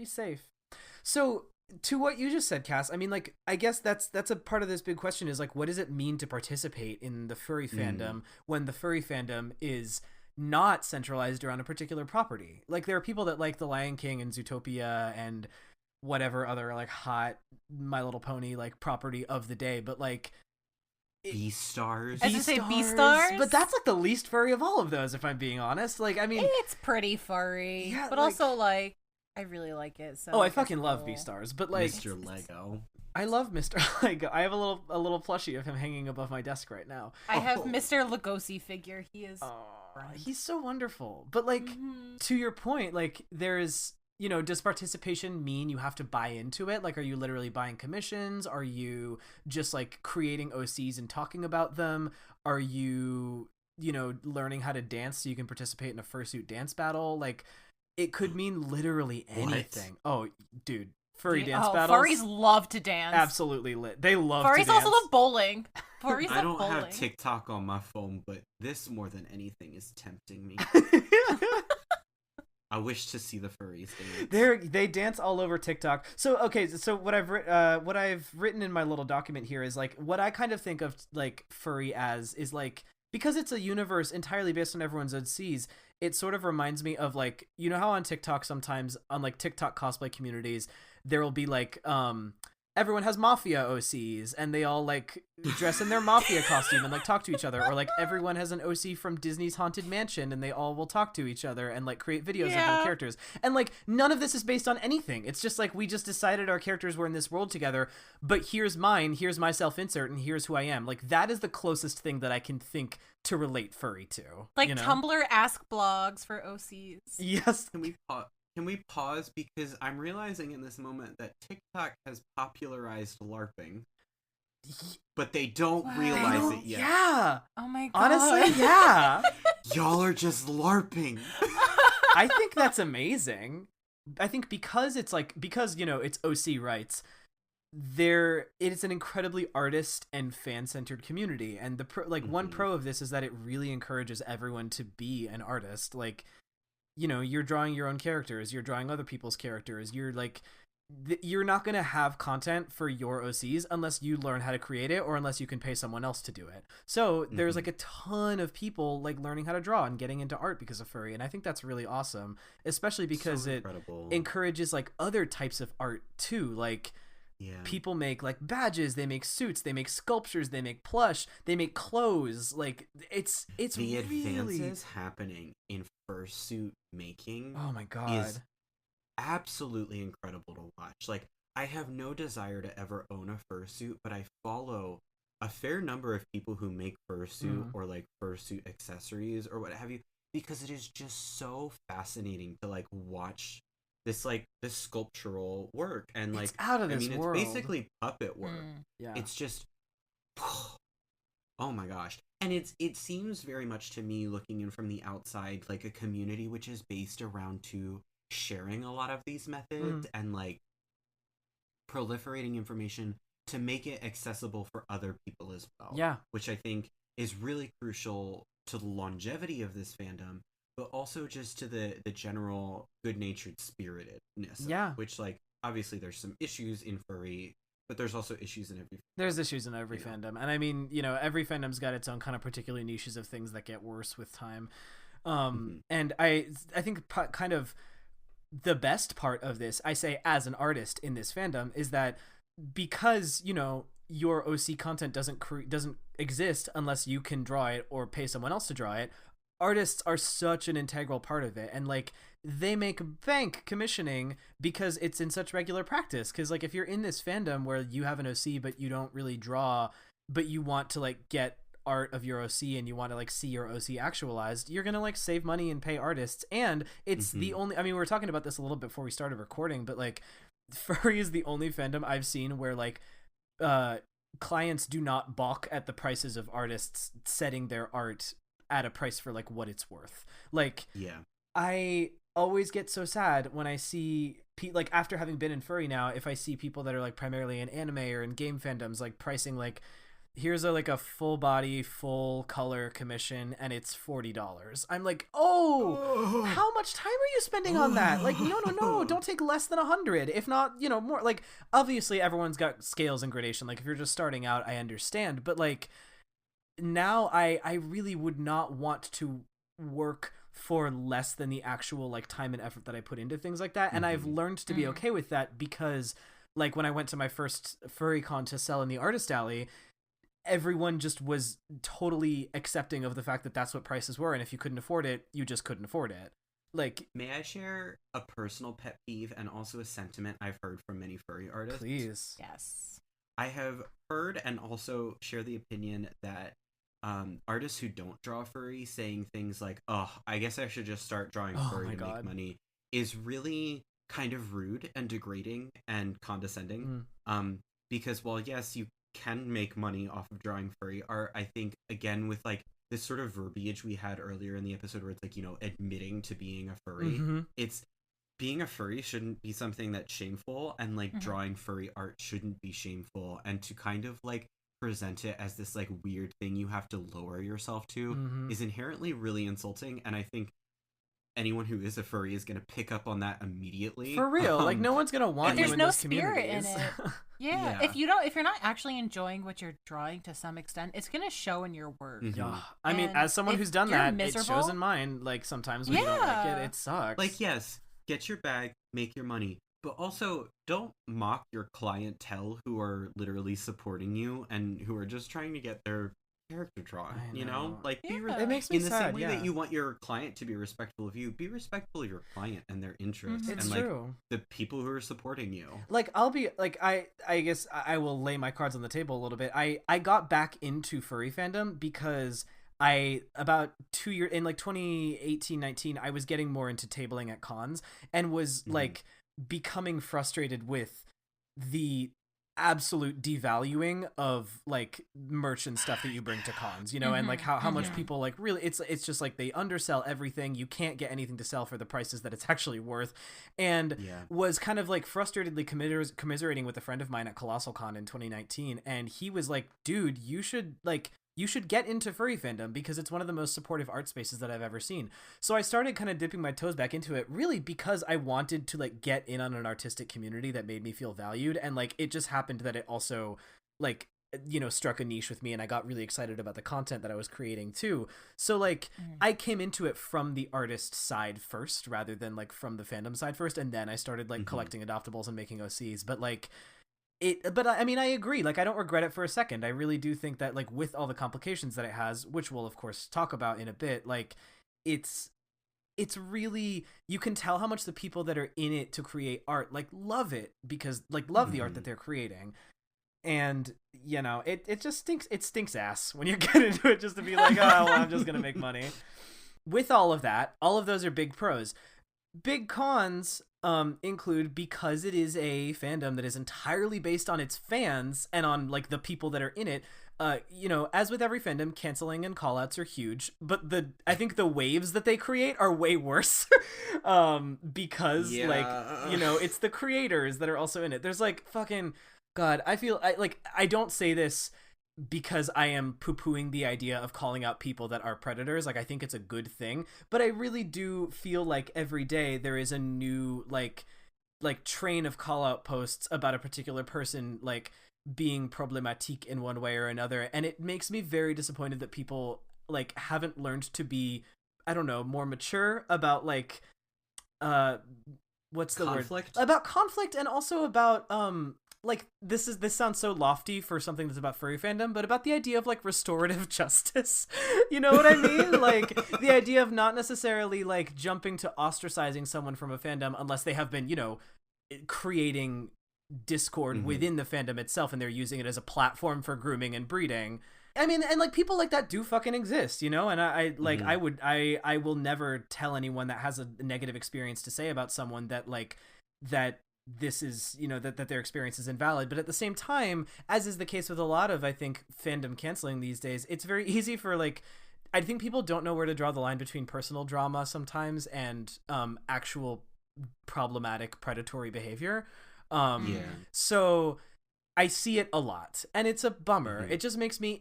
S3: So to what you just said, Cass, I mean, like, I guess that's a part of this big question is like, what does it mean to participate in the furry fandom when the furry fandom is not centralized around a particular property? Like, there are people that like The Lion King and Zootopia and whatever other like hot My Little Pony like property of the day, but like
S1: Beastars.
S2: I was gonna say Beastars,
S3: but that's like the least furry of all of those, if I'm being honest. Like, I mean,
S2: it's pretty furry, but also like I really like it. So
S3: I fucking love Beastars, but like
S1: Mr. Lego.
S3: I love Mr. Lego. I have a little plushie of him hanging above my desk right now.
S2: I have Mr. Lugosi figure. He is
S3: he's so wonderful. But like to your point, like there's does participation mean you have to buy into it? Like, are you literally buying commissions? Are you just like creating OCs and talking about them? Are you learning how to dance so you can participate in a fursuit dance battle? Like, it could mean literally anything. What? Oh, dude. Furry dance battles.
S2: Furries love to dance.
S3: Absolutely lit. They love
S2: furries
S3: to dance.
S2: Also love bowling. Furries
S1: I don't have TikTok on my phone, but this more than anything is tempting me. I wish to see the furries dance.
S3: They dance all over TikTok. So what I've written in my little document here is like what I kind of think of like furry as is like, because it's a universe entirely based on everyone's OCs, it sort of reminds me of like, how on TikTok sometimes on like TikTok cosplay communities there will be like everyone has mafia OCs and they all like dress in their mafia costume and like talk to each other, or like everyone has an OC from Disney's Haunted Mansion and they all will talk to each other and like create videos of their characters. And like none of this is based on anything. It's just like we just decided our characters were in this world together, but here's mine, here's my self-insert, and here's who I am. Like that is the closest thing that I can think to relate furry to.
S2: Like Tumblr Ask blogs for OCs.
S3: Yes.
S1: Can we pause, because I'm realizing in this moment that TikTok has popularized LARPing, but they don't realize it yet.
S3: Yeah.
S2: Oh my god.
S3: Honestly, yeah.
S1: Y'all are just LARPing.
S3: I think that's amazing. I think because it's OC rights, it's an incredibly artist and fan-centered community, and one pro of this is that it really encourages everyone to be an artist. Like, you're drawing your own characters, you're drawing other people's characters, you're like, you're not going to have content for your OCs unless you learn how to create it or unless you can pay someone else to do it. So there's like a ton of people like learning how to draw and getting into art because of furry. And I think that's really awesome, especially because it encourages like other types of art too. Like, people make like badges, they make suits, they make sculptures, they make plush, they make clothes. Like it's
S1: the
S3: really...
S1: advances happening in fursuit making.
S3: Oh my god,
S1: is absolutely incredible to watch. Like, I have no desire to ever own a fursuit, but I follow a fair number of people who make fursuit or like fursuit accessories or what have you, because it is just so fascinating to like watch this sculptural work, and like
S3: it's out of this world.
S1: it's basically puppet work.
S3: Yeah.
S1: It's just oh my gosh. And it seems very much to me, looking in from the outside, like a community which is based around sharing a lot of these methods and like proliferating information to make it accessible for other people as well.
S3: Yeah.
S1: Which I think is really crucial to the longevity of this fandom, but also just to the general good-natured spiritedness.
S3: Yeah.
S1: Which, like, obviously there's some issues in furry, but there's also issues in every
S3: There's issues in every fandom. And I mean, every fandom's got its own kind of particular niches of things that get worse with time. And I think kind of the best part of this, I say as an artist in this fandom, is that because, your OC content doesn't exist unless you can draw it or pay someone else to draw it, artists are such an integral part of it. And like, they make bank commissioning because it's in such regular practice. Because like, if you're in this fandom where you have an OC but you don't really draw, but you want to like get art of your OC and you want to like see your OC actualized, you're gonna like save money and pay artists. And it's the only, I mean, we were talking about this a little bit before we started recording, but like, furry is the only fandom I've seen where like clients do not balk at the prices of artists setting their art at a price for like what it's worth. Like,
S1: yeah,
S3: I always get so sad when I see like, after having been in furry now, if I see people that are like primarily in anime or in game fandoms like pricing like, here's a full body full color commission and it's $40. I'm like, how much time are you spending on that? Like, no, don't take less than 100, if not more. Like, obviously everyone's got scales and gradation. Like, if you're just starting out, I understand, but like, now I really would not want to work for less than the actual like time and effort that I put into things like that. And I've learned to be okay with that, because like, when I went to my first furry con to sell in the artist alley, everyone just was totally accepting of the fact that that's what prices were, and if you couldn't afford it, you just couldn't afford it. Like,
S1: may I share a personal pet peeve and also a sentiment I've heard from many furry artists?
S3: Please.
S2: Yes.
S1: I have heard and also share the opinion that artists who don't draw furry saying things like, "Oh, I guess I should just start drawing furry to make money," is really kind of rude and degrading and condescending. Because while yes, you can make money off of drawing furry art, I think, again, with like this sort of verbiage we had earlier in the episode where it's like, admitting to being a furry, it's being a furry shouldn't be something that's shameful, and like drawing furry art shouldn't be shameful, and to kind of like present it as this like weird thing you have to lower yourself to is inherently really insulting. And I think anyone who is a furry is going to pick up on that immediately.
S3: For real. Like, no one's going to want you in those communities.
S2: There's no spirit in it. Yeah. If you're not actually enjoying what you're drawing to some extent, it's going to show in your work.
S3: Yeah. I mean, as someone who's done that, it shows in mine. Like, sometimes when you don't like it, it sucks.
S1: Like, yes, get your bag, make your money, but also don't mock your clientele who are literally supporting you and who are just trying to get their character drawn, like
S3: it makes me
S1: in the
S3: sad,
S1: same way that you want your client to be respectful of you, be respectful of your client and their interests.
S3: It's
S1: and
S3: true.
S1: Like the people who are supporting you.
S3: Like, I'll be like, I guess I will lay my cards on the table a little bit. I got back into furry fandom because about 2 years in like 2018-19, I was getting more into tabling at cons and was like becoming frustrated with the absolute devaluing of like merch and stuff that you bring to cons, and like how much people like really it's just like they undersell everything. You can't get anything to sell for the prices that it's actually worth, and was kind of like frustratedly commiserating with a friend of mine at Colossal Con in 2019, and he was like, dude, you should get into furry fandom because it's one of the most supportive art spaces that I've ever seen. So I started kind of dipping my toes back into it, really because I wanted to like get in on an artistic community that made me feel valued. And like, it just happened that it also like, struck a niche with me, and I got really excited about the content that I was creating too. So like, I came into it from the artist side first, rather than like from the fandom side first. And then I started like collecting adoptables and making OCs, but like, but I mean, I agree. Like, I don't regret it for a second. I really do think that, like, with all the complications that it has, which we'll of course talk about in a bit, like, it's really, you can tell how much the people that are in it to create art, like, love it because, like, love the art that they're creating. And, it just stinks. It stinks ass when you get into it just to be like, oh, well, I'm just going to make money. With all of that, all of those are big pros. Big cons, include, because it is a fandom that is entirely based on its fans and on like the people that are in it. As with every fandom, canceling and callouts are huge, but I think the waves that they create are way worse. Because it's the creators that are also in it. There's like fucking God. I don't say this because I am poo-pooing the idea of calling out people that are predators. Like, I think it's a good thing, but I really do feel like every day there is a new like train of call-out posts about a particular person like being problematique in one way or another, and it makes me very disappointed that people like haven't learned to be, I don't know, more mature about like what's the
S1: conflict?
S3: word about conflict, and also about like this sounds so lofty for something that's about furry fandom, but about the idea of like restorative justice. You know what I mean? Like the idea of not necessarily like jumping to ostracizing someone from a fandom unless they have been, creating discord within the fandom itself and they're using it as a platform for grooming and breeding. I mean, and like people like that do fucking exist, and I will never tell anyone that has a negative experience to say about someone that like that this is, that their experience is invalid. But at the same time, as is the case with a lot of, I think, fandom canceling these days, it's very easy for like, I think people don't know where to draw the line between personal drama sometimes and actual problematic predatory behavior. So I see it a lot, and it's a bummer. It just makes me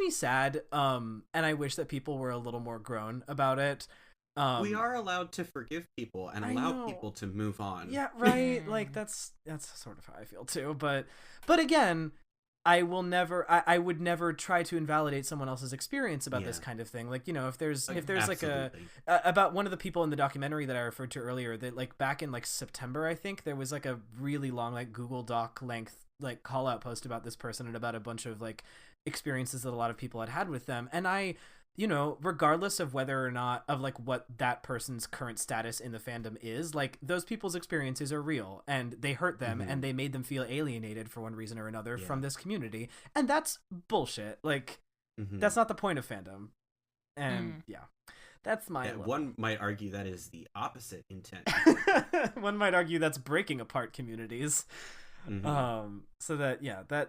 S3: sad. And I wish that people were a little more grown about it.
S1: We are allowed to forgive people and allow people to move on.
S3: Yeah, right. Like that's sort of how I feel too. But again, I would never try to invalidate someone else's experience about this kind of thing. Like, if there's
S1: absolutely.
S3: like about one of the people in the documentary that I referred to earlier, that like back in like September, I think there was like a really long like Google Doc length like call out post about this person and about a bunch of like experiences that a lot of people had with them. And I, regardless of whether or not of like what that person's current status in the fandom is, like those people's experiences are real and they hurt them and they made them feel alienated for one reason or another from this community. And that's bullshit. Like that's not the point of fandom. And that's my
S1: one might argue that is the opposite intent.
S3: One might argue that's breaking apart communities. So that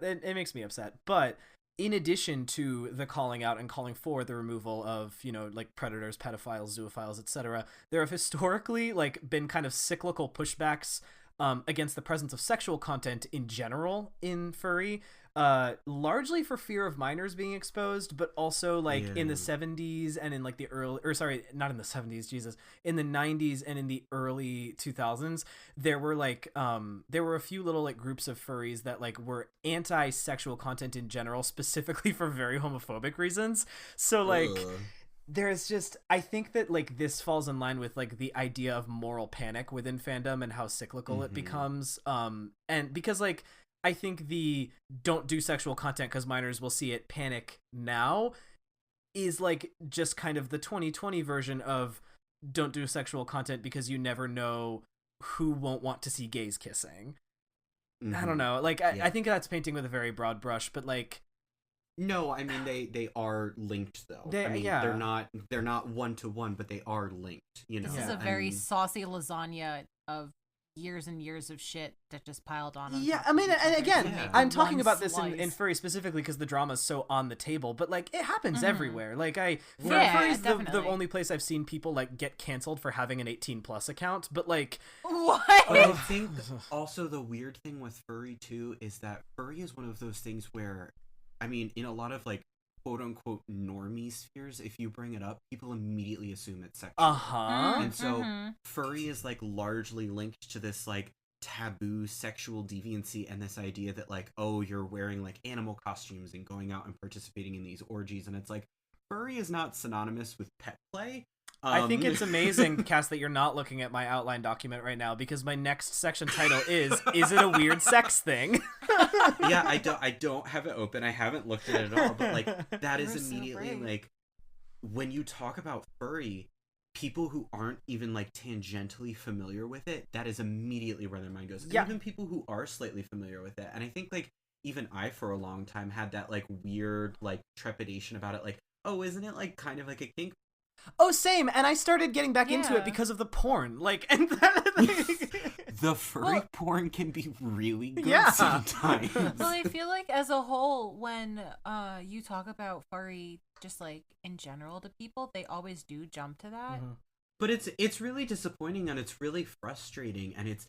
S3: it makes me upset. But in addition to the calling out and calling for the removal of, like predators, pedophiles, zoophiles, etc., there have historically like been kind of cyclical pushbacks against the presence of sexual content in general in furry, largely for fear of minors being exposed, but also like in the 70s and in like the early, or sorry, not in the 70s, Jesus, in the 90s and in the early 2000s, there were like there were a few little like groups of furries that like were anti-sexual content in general, specifically for very homophobic reasons. So like there's just, I think that like this falls in line with like the idea of moral panic within fandom and how cyclical it becomes, and because like I think the don't do sexual content because minors will see it panic now is like just kind of the 2020 version of don't do sexual content because you never know who won't want to see gays kissing. I don't know. Like, I think that's painting with a very broad brush, but like,
S1: no, I mean they are linked though. They're not one to one, but they are linked.
S2: This is a very saucy lasagna of years and years of shit that just piled on.
S3: Yeah, I mean, and again, I'm talking about this in furry specifically because the drama's so on the table, but like it happens everywhere. Like furry is the only place I've seen people like get canceled for having an 18+ account, but like
S2: what?
S1: But I think also the weird thing with furry too is that furry is one of those things where, I mean, in a lot of like quote unquote normie spheres, if you bring it up, people immediately assume it's sexual. And so furry is like largely linked to this like taboo sexual deviancy and this idea that like, oh, you're wearing like animal costumes and going out and participating in these orgies, and it's like furry is not synonymous with pet play.
S3: I think it's amazing, Cass, that you're not looking at my outline document right now, because my next section title is it a weird sex thing?
S1: Yeah, I don't have it open. I haven't looked at it at all, but like that is immediately like when you talk about furry, people who aren't even like tangentially familiar with it, that is immediately where their mind goes. Yeah. Even people who are slightly familiar with it. And I think like even I for a long time had that like weird like trepidation about it, like, oh, isn't it like kind of like a kink?
S3: Oh, same. And I started getting back into it because of the porn. Like, and
S1: the furry porn can be really good
S3: Yeah.
S1: sometimes.
S2: Well, I feel like as a whole, when you talk about furry, just like in general to people, they always do jump to that.
S3: Mm-hmm.
S1: But it's really disappointing, and it's really frustrating, and it's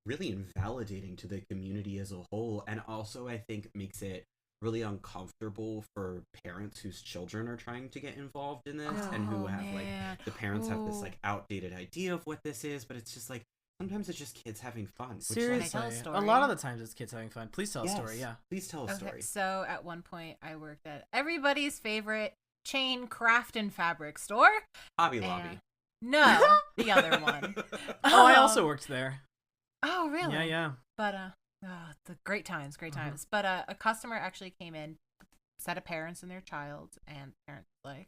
S1: really invalidating to the community as a whole, and also I think makes it really uncomfortable for parents whose children are trying to get involved in this, and who have like the parents have this like outdated idea of what this is, but it's just like sometimes it's just kids having fun.
S3: Seriously,
S2: Can I tell a story?
S3: a lot of the times it's kids having fun. Please tell a story. Yeah,
S1: please tell a story.
S2: So at one point, I worked at everybody's favorite chain craft and fabric store,
S1: Hobby Lobby.
S2: No, the other one.
S3: Oh, I also worked there.
S2: Oh, really?
S3: Yeah.
S2: But the great times. But a customer actually came in, set of parents and their child, and parents were like,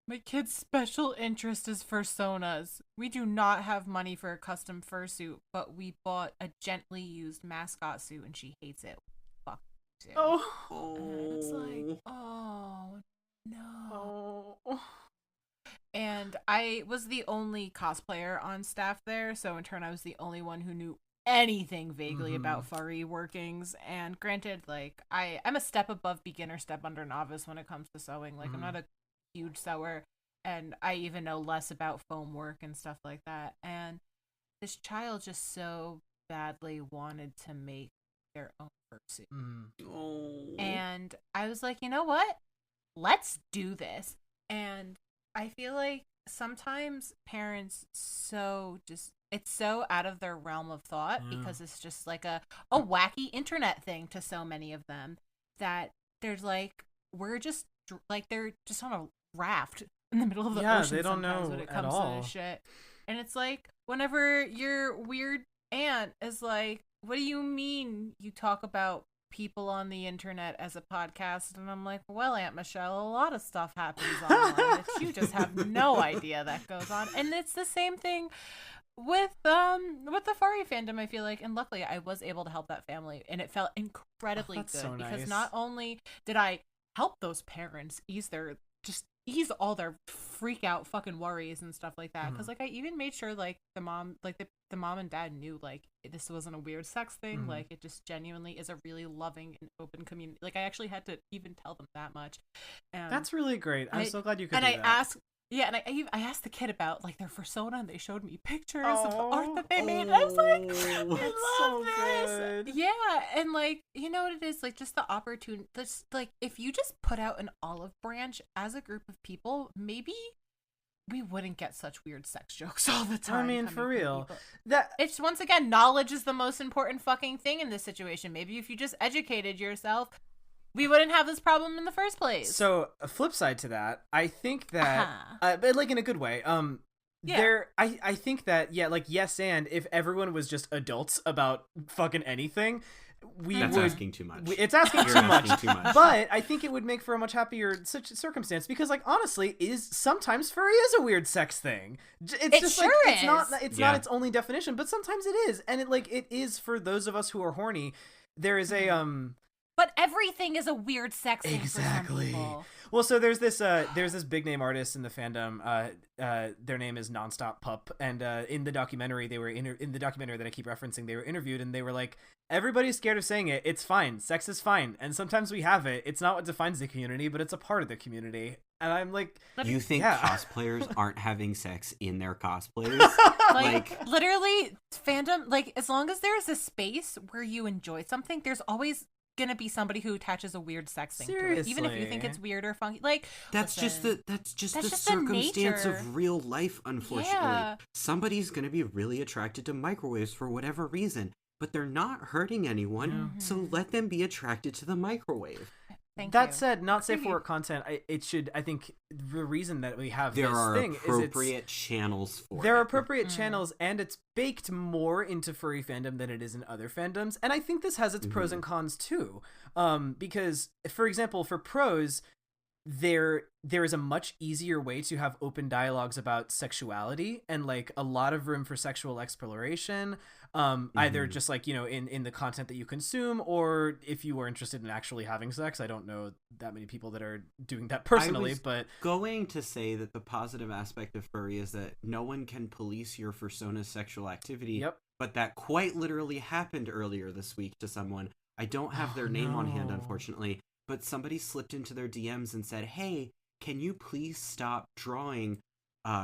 S2: my kid's special interest is fursonas. We do not have money for a custom fursuit, but we bought a gently used mascot suit and she hates it. Fuck you.
S3: Oh.
S2: And it's like, oh no.
S3: Oh.
S2: And I was the only cosplayer on staff there, so in turn I was the only one who knew anything vaguely about furry workings. And granted, like, I'm a step above beginner, step under novice when it comes to sewing. Like, I'm not a huge sewer, and I even know less about foam work and stuff like that. And this child just so badly wanted to make their own fursuit. And I was like, you know what? Let's do this. And I feel like sometimes parents it's so out of their realm of thought because it's just like a wacky internet thing to so many of them that there's like, we're just like, they're just on a raft in the middle of the ocean.
S3: They don't
S2: sometimes
S3: know
S2: when it
S3: at
S2: comes
S3: all.
S2: to this shit. And it's like, whenever your weird aunt is like, what do you mean you talk about people on the internet as a podcast? And I'm like, well, Aunt Michelle, a lot of stuff happens online that you just have no idea that goes on. And it's the same thing with the furry fandom, I feel like. And luckily I was able to help that family, and it felt incredibly good
S3: so
S2: because
S3: nice.
S2: not only did I help those parents ease all their freak out fucking worries and stuff like that, because like I even made sure like the mom and dad knew like this wasn't a weird sex thing, like it just genuinely is a really loving and open community. Like I actually had to even tell them that much.
S3: That's really great. I'm so glad you could
S2: and
S3: do
S2: I
S3: that.
S2: asked I asked the kid about like their fursona, and they showed me pictures of the art that they made. I was like, I love this.
S3: Good.
S2: Yeah, and like, you know what it is, like just the opportunity. Just like if you just put out an olive branch as a group of people, maybe we wouldn't get such weird sex jokes all the time.
S3: I mean, for real.
S2: It's once again, knowledge is the most important fucking thing in this situation. Maybe if you just educated yourself, we wouldn't have this problem in the first place.
S3: So, a flip side to that, I think that, but like in a good way, I think that, like, yes, and if everyone was just adults about fucking anything,
S1: That's asking too much.
S3: It's asking
S1: You're
S3: too much.
S1: asking too much.
S3: But I think it would make for a much happier circumstance because, like, honestly, sometimes furry is a weird sex thing. It's just
S2: sure
S3: like,
S2: is.
S3: it's not its only definition, but sometimes it is, and it is for those of us who are horny. There is a
S2: But everything is a weird sex thing for some people.
S3: Well, so there's this big name artist in the fandom. Their name is Nonstop Pup, and in the documentary in the documentary that I keep referencing, they were interviewed, and they were like, everybody's scared of saying it. It's fine. Sex is fine, and sometimes we have it. It's not what defines the community, but it's a part of the community. And I'm like,
S1: you think cosplayers aren't having sex in their cosplays?
S2: like literally, fandom. Like as long as there's a space where you enjoy something, there's always gonna be somebody who attaches a weird sex thing to it, even if you think it's weird or funky. Like
S1: that's just the circumstance of real life. Unfortunately, somebody's gonna be really attracted to microwaves for whatever reason, but they're not hurting anyone, so let them be attracted to the microwave.
S3: That said, not safe for work content. I think the reason that we have this thing is
S1: appropriate channels for
S3: there are appropriate channels, and it's baked more into furry fandom than it is in other fandoms. And I think this has its pros and cons too. Because, for example, for pros, there is a much easier way to have open dialogues about sexuality and like a lot of room for sexual exploration, either just like, you know, in the content that you consume, or if you are interested in actually having sex. I don't know that many people that are doing that personally, but
S1: going to say that the positive aspect of furry is that no one can police your fursona's sexual activity.
S3: Yep.
S1: But that quite literally happened earlier this week to someone. I don't have their name on hand, unfortunately, but somebody slipped into their DMs and said, "Hey, can you please stop drawing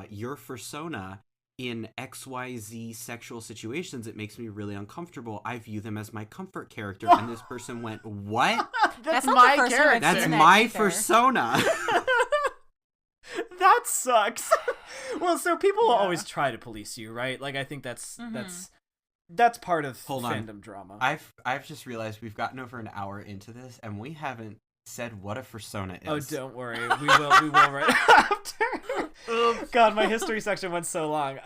S1: your fursona in XYZ sexual situations? It makes me really uncomfortable. I view them as my comfort character." And this person went, "What?
S3: That's my character.
S1: That's my fursona."
S3: That sucks. Well, so people will always try to police you, right? Like, I think that's part of fandom drama.
S1: I've just realized we've gotten over an hour into this and we haven't said what a fursona is.
S3: Oh, don't worry. We will right after. God, my history section went so long.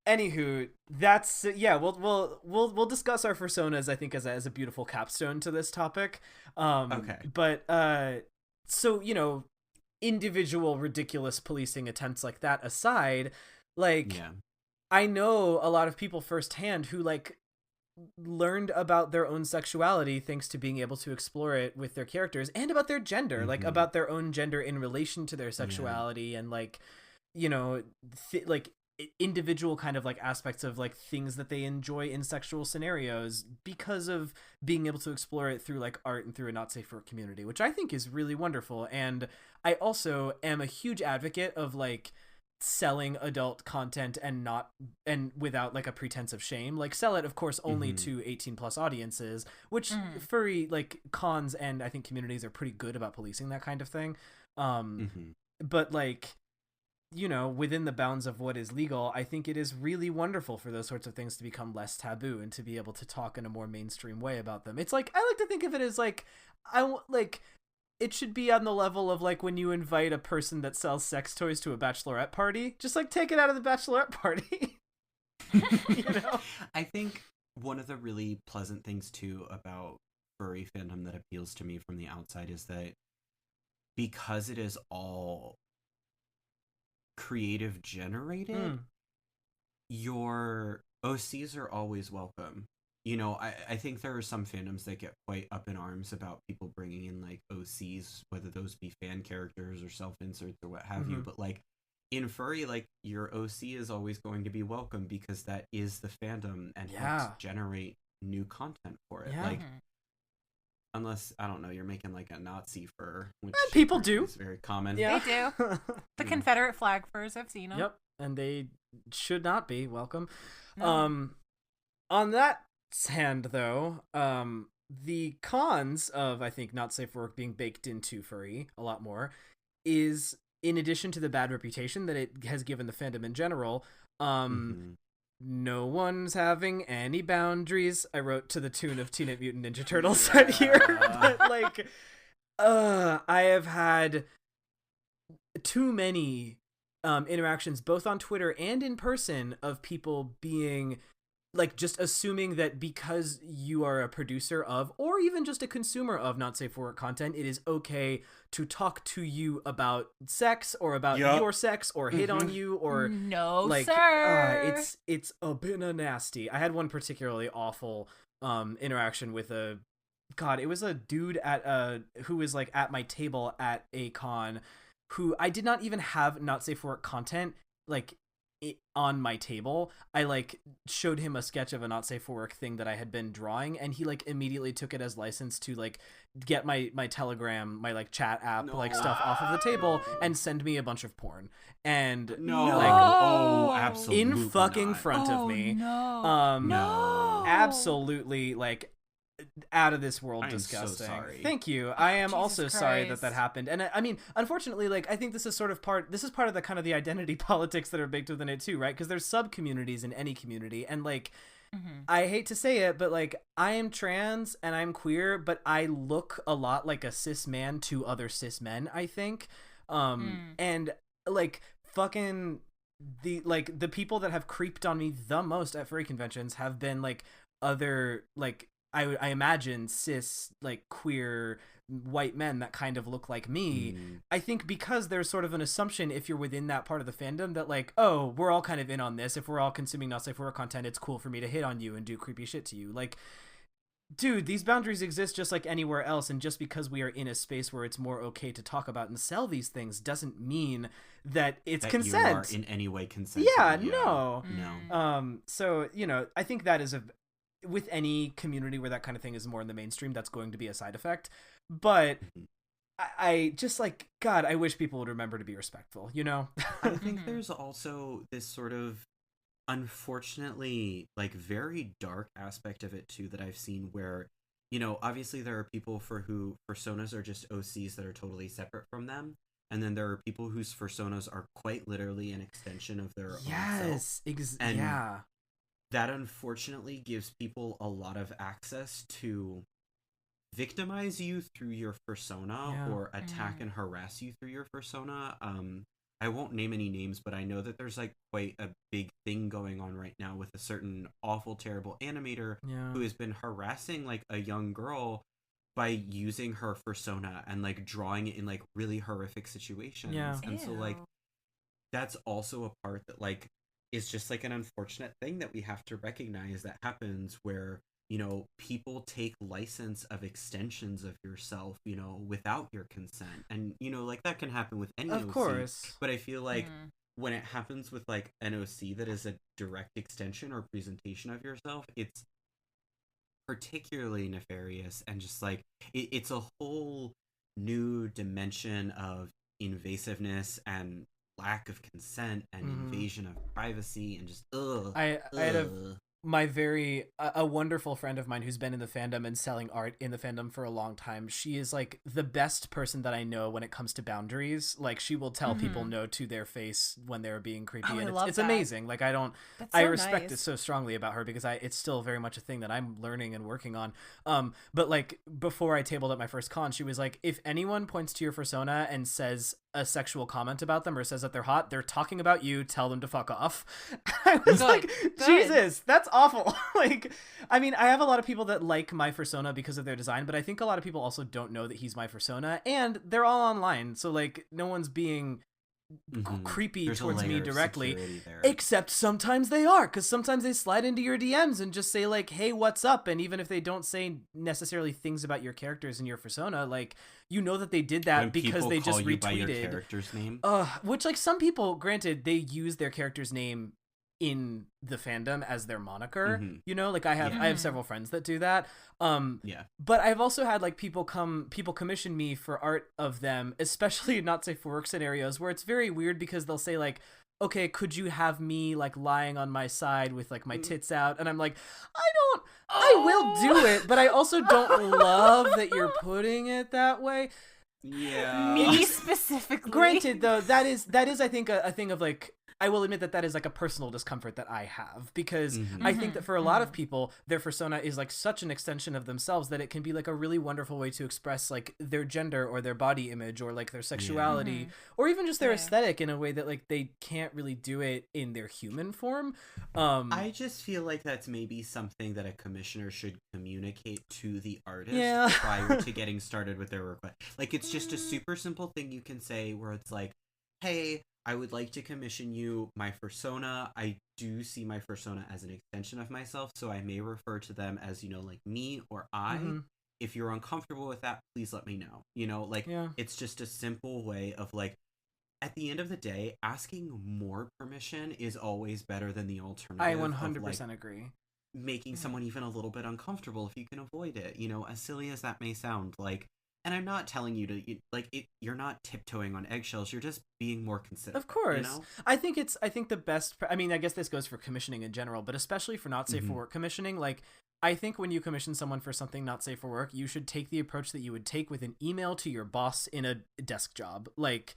S3: Anywho, that's we'll discuss our fursonas, I think, as a beautiful capstone to this topic.
S1: Okay.
S3: But so, you know, individual ridiculous policing attempts like that aside, like I know a lot of people firsthand who like learned about their own sexuality thanks to being able to explore it with their characters, and about their gender, like about their own gender in relation to their sexuality, and like, you know, like individual kind of like aspects of like things that they enjoy in sexual scenarios because of being able to explore it through like art and through a not safe for work community, which I think is really wonderful. And I also am a huge advocate of like selling adult content and without like a pretense of shame. Like, sell it, of course, only to 18 plus audiences, which furry like cons and I think communities are pretty good about policing that kind of thing. But like, you know, within the bounds of what is legal, I think it is really wonderful for those sorts of things to become less taboo and to be able to talk in a more mainstream way about them. It's like, I like to think of it as like, it should be on the level of like when you invite a person that sells sex toys to a bachelorette party, just like take it out of the bachelorette party. You know?
S1: I think one of the really pleasant things too about furry fandom that appeals to me from the outside is that because it is all creative generated, your OCs are always welcome. You know, I think there are some fandoms that get quite up in arms about people bringing in like OCs, whether those be fan characters or self-inserts or what have you. But like in furry, like your OC is always going to be welcome because that is the fandom and helps generate new content for it. Like, unless, I don't know, you're making like a Nazi fur, which
S3: people do.
S1: Is very common.
S2: Yeah. They do. The Confederate flag furs, I've seen them.
S3: Yep, and they should not be welcome. No. On that hand, though, the cons of, I think, not safe for work being baked into furry a lot more is, in addition to the bad reputation that it has given the fandom in general, no one's having any boundaries. I wrote to the tune of Teenage Mutant Ninja Turtles right here. But like, I have had too many interactions, both on Twitter and in person, of people being like just assuming that because you are a producer of, or even just a consumer of not safe for work content, it is okay to talk to you about sex or about your sex or hit on you or
S2: no,
S3: like,
S2: sir.
S3: It's a bit nasty. I had one particularly awful interaction with it was a dude who was like at my table at a con, who I did not even have not safe for work content like on my table. I like showed him a sketch of a not safe for work thing that I had been drawing, and he like immediately took it as license to like get my Telegram, my like chat app like stuff off of the table and send me a bunch of porn. And
S1: absolutely
S3: in fucking
S1: not.
S3: front of me.
S1: No.
S3: Absolutely like out of this world disgusting.
S1: So sorry.
S3: Thank you. I am
S2: Jesus
S3: also
S2: Christ.
S3: sorry that happened. And I mean, unfortunately, like I think this is part of the kind of the identity politics that are baked within it too, right? Because there's sub communities in any community, and like I hate to say it, but like I am trans and I'm queer, but I look a lot like a cis man to other cis men, I think. And like fucking the people that have creeped on me the most at furry conventions have been like other like I imagine cis like queer white men that kind of look like me. I think because there's sort of an assumption if you're within that part of the fandom that like, oh, we're all kind of in on this. If we're all consuming not safe for work content, it's cool for me to hit on you and do creepy shit to you. Like, dude, these boundaries exist just like anywhere else, and just because we are in a space where it's more okay to talk about and sell these things doesn't mean that it's consent.
S1: You are in any way consent.
S3: Yeah, no.
S1: No.
S3: So, you know, I think that is with any community where that kind of thing is more in the mainstream, that's going to be a side effect. But I just like, God, I wish people would remember to be respectful, you know?
S1: I think there's also this sort of, unfortunately, like, very dark aspect of it too that I've seen where, you know, obviously there are people for who fursonas are just OCs that are totally separate from them, and then there are people whose fursonas are quite literally an extension of their own self. And that unfortunately gives people a lot of access to victimize you through your fursona or attack and harass you through your fursona. I won't name any names, but I know that there's like quite a big thing going on right now with a certain awful, terrible animator who has been harassing like a young girl by using her fursona and like drawing it in like really horrific situations. And so like that's also a part that like is just like an unfortunate thing that we have to recognize that happens where, you know, people take license of extensions of yourself, you know, without your consent. And, you know, like that can happen with any OC. Of course. But I feel like when it happens with like an OC that is a direct extension or presentation of yourself, it's particularly nefarious and just like it's a whole new dimension of invasiveness and lack of consent and invasion of privacy and just
S3: I had a wonderful friend of mine who's been in the fandom and selling art in the fandom for a long time. She is like the best person that I know when it comes to boundaries. Like she will tell people no to their face when they're being creepy, and it's amazing. Like I respect it so strongly about her because it's still very much a thing that I'm learning and working on. But like before I tabled at my first con, she was like, if anyone points to your fursona and says a sexual comment about them or says that they're hot, they're talking about you, tell them to fuck off. I was like, Jesus, that's awful. Like, I mean, I have a lot of people that like my fursona because of their design, but I think a lot of people also don't know that he's my fursona, and they're all online, so like no one's being creepy towards me directly, except sometimes they are, because sometimes they slide into your DMs and just say like, hey, what's up? And even if they don't say necessarily things about your characters and your fursona, like, you know that they did that when because they just retweeted by your
S1: character's name,
S3: which like some people, granted, they use their character's name in the fandom as their moniker, you know, like I have several friends that do that. But I've also had like people commission me for art of them, especially in not safe for work scenarios where it's very weird because they'll say like, okay, could you have me like lying on my side with like my tits out? And I'm like, I will do it, but I also don't love that you're putting it that way.
S1: Yeah.
S2: Me specifically.
S3: Granted though, that is I think a thing of like, I will admit that is like a personal discomfort that I have, because I think that for a lot of people, their fursona is like such an extension of themselves that it can be like a really wonderful way to express like their gender or their body image or like their sexuality or even just their aesthetic in a way that like they can't really do it in their human form.
S1: I just feel like that's maybe something that a commissioner should communicate to the artist prior to getting started with their request. Like it's just a super simple thing you can say where it's like, hey, I would like to commission you my fursona. I do see my fursona as an extension of myself, so I may refer to them as, you know, like me or I. If you're uncomfortable with that, please let me know. You know, like it's just a simple way of like, at the end of the day, asking more permission is always better than the alternative.
S3: I 100%
S1: of, like,
S3: agree.
S1: Making someone even a little bit uncomfortable if you can avoid it. You know, as silly as that may sound, like. And I'm not telling you to, like, you're not tiptoeing on eggshells. You're just being more considerate.
S3: Of course.
S1: You know?
S3: I think the best, I mean, I guess this goes for commissioning in general, but especially for not safe for work commissioning, like, I think when you commission someone for something not safe for work, you should take the approach that you would take with an email to your boss in a desk job. Like,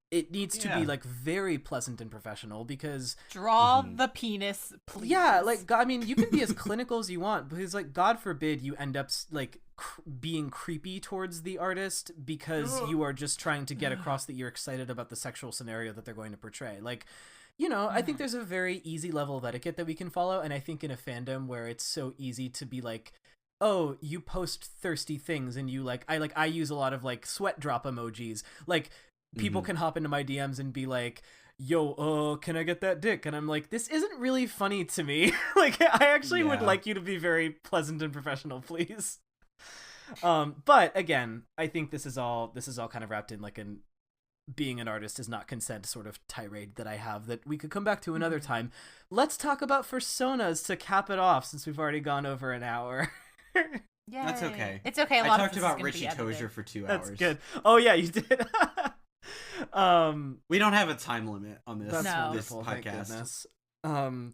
S3: it needs to be like very pleasant and professional, because
S2: draw the penis, please.
S3: Yeah, like, I mean, you can be as clinical as you want, because like, God forbid you end up like being creepy towards the artist because you are just trying to get across that you're excited about the sexual scenario that they're going to portray. Like, you know, I think there's a very easy level of etiquette that we can follow, and I think in a fandom where it's so easy to be like, oh, you post thirsty things, and you I use a lot of like sweat drop emojis. Like people can hop into my DMs and be like, yo, can I get that dick? And I'm like, this isn't really funny to me. Like, I actually would like you to be very pleasant and professional, please. But again, I think this is all kind of wrapped in like an being an artist is not consent sort of tirade that I have that we could come back to another time. Let's talk about Fursonas to cap it off, since we've already gone over an hour.
S2: Yeah,
S1: that's okay.
S2: It's okay.
S1: I talked about Richie Tozier for 2 hours.
S3: That's good. Oh yeah, you did.
S1: We don't have a time limit on this.
S3: That's
S1: this
S3: wonderful,
S1: podcast.
S3: Thank goodness.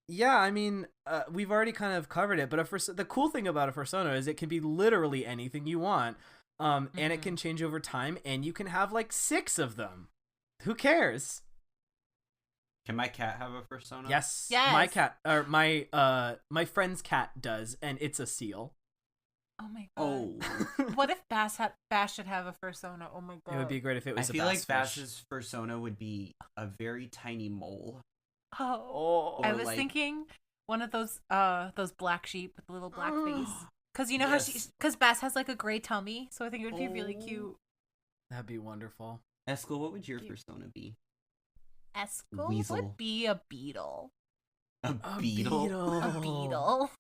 S3: Yeah, I mean, we've already kind of covered it, but the cool thing about a fursona is it can be literally anything you want, and it can change over time, and you can have like 6 of them. Who cares?
S1: Can my cat have a fursona?
S3: Yes.
S2: Yes.
S3: My cat, or my friend's cat does, and it's a seal.
S2: Oh my god. What if Bass should have a fursona? Oh my god.
S3: It would be great if it was
S1: I
S3: a
S1: feel
S3: bass
S1: like
S3: fish.
S1: Bass's fursona would be a very tiny mole.
S2: Oh. I was
S1: like...
S2: thinking one of those black sheep with a little black face. Because you know how because Bass has like a gray tummy, so I think it would be really cute.
S3: That'd be wonderful.
S1: Eskel, what would your fursona be?
S2: Eskel
S1: Weasel.
S2: would be a beetle.
S1: A beetle?
S2: A beetle.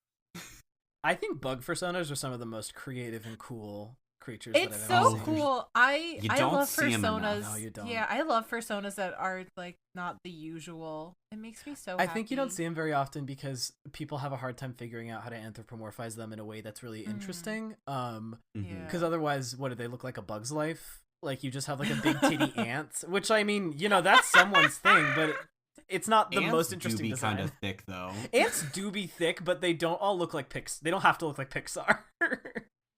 S3: I think bug fursonas are some of the most creative and cool creatures
S2: It's
S3: that I've ever
S2: so
S3: seen.
S2: cool. I
S1: don't
S2: love
S1: see 'em enough.
S2: fursonas.
S3: No, you don't.
S2: Yeah, I love fursonas that are like not the usual. It makes me so
S3: I
S2: happy.
S3: think you don't see them very often because people have a hard time figuring out how to anthropomorphize them in a way that's really interesting.
S2: Yeah.
S3: Because otherwise, what do they look like? A Bug's Life? Like you just have like a big titty ant, which I mean, you know, that's someone's thing, but it's not the
S1: Ants
S3: most interesting
S1: do be
S3: design.
S1: kind of thick though.
S3: Ants do be thick, but they don't all look like They don't have to look like Pixar.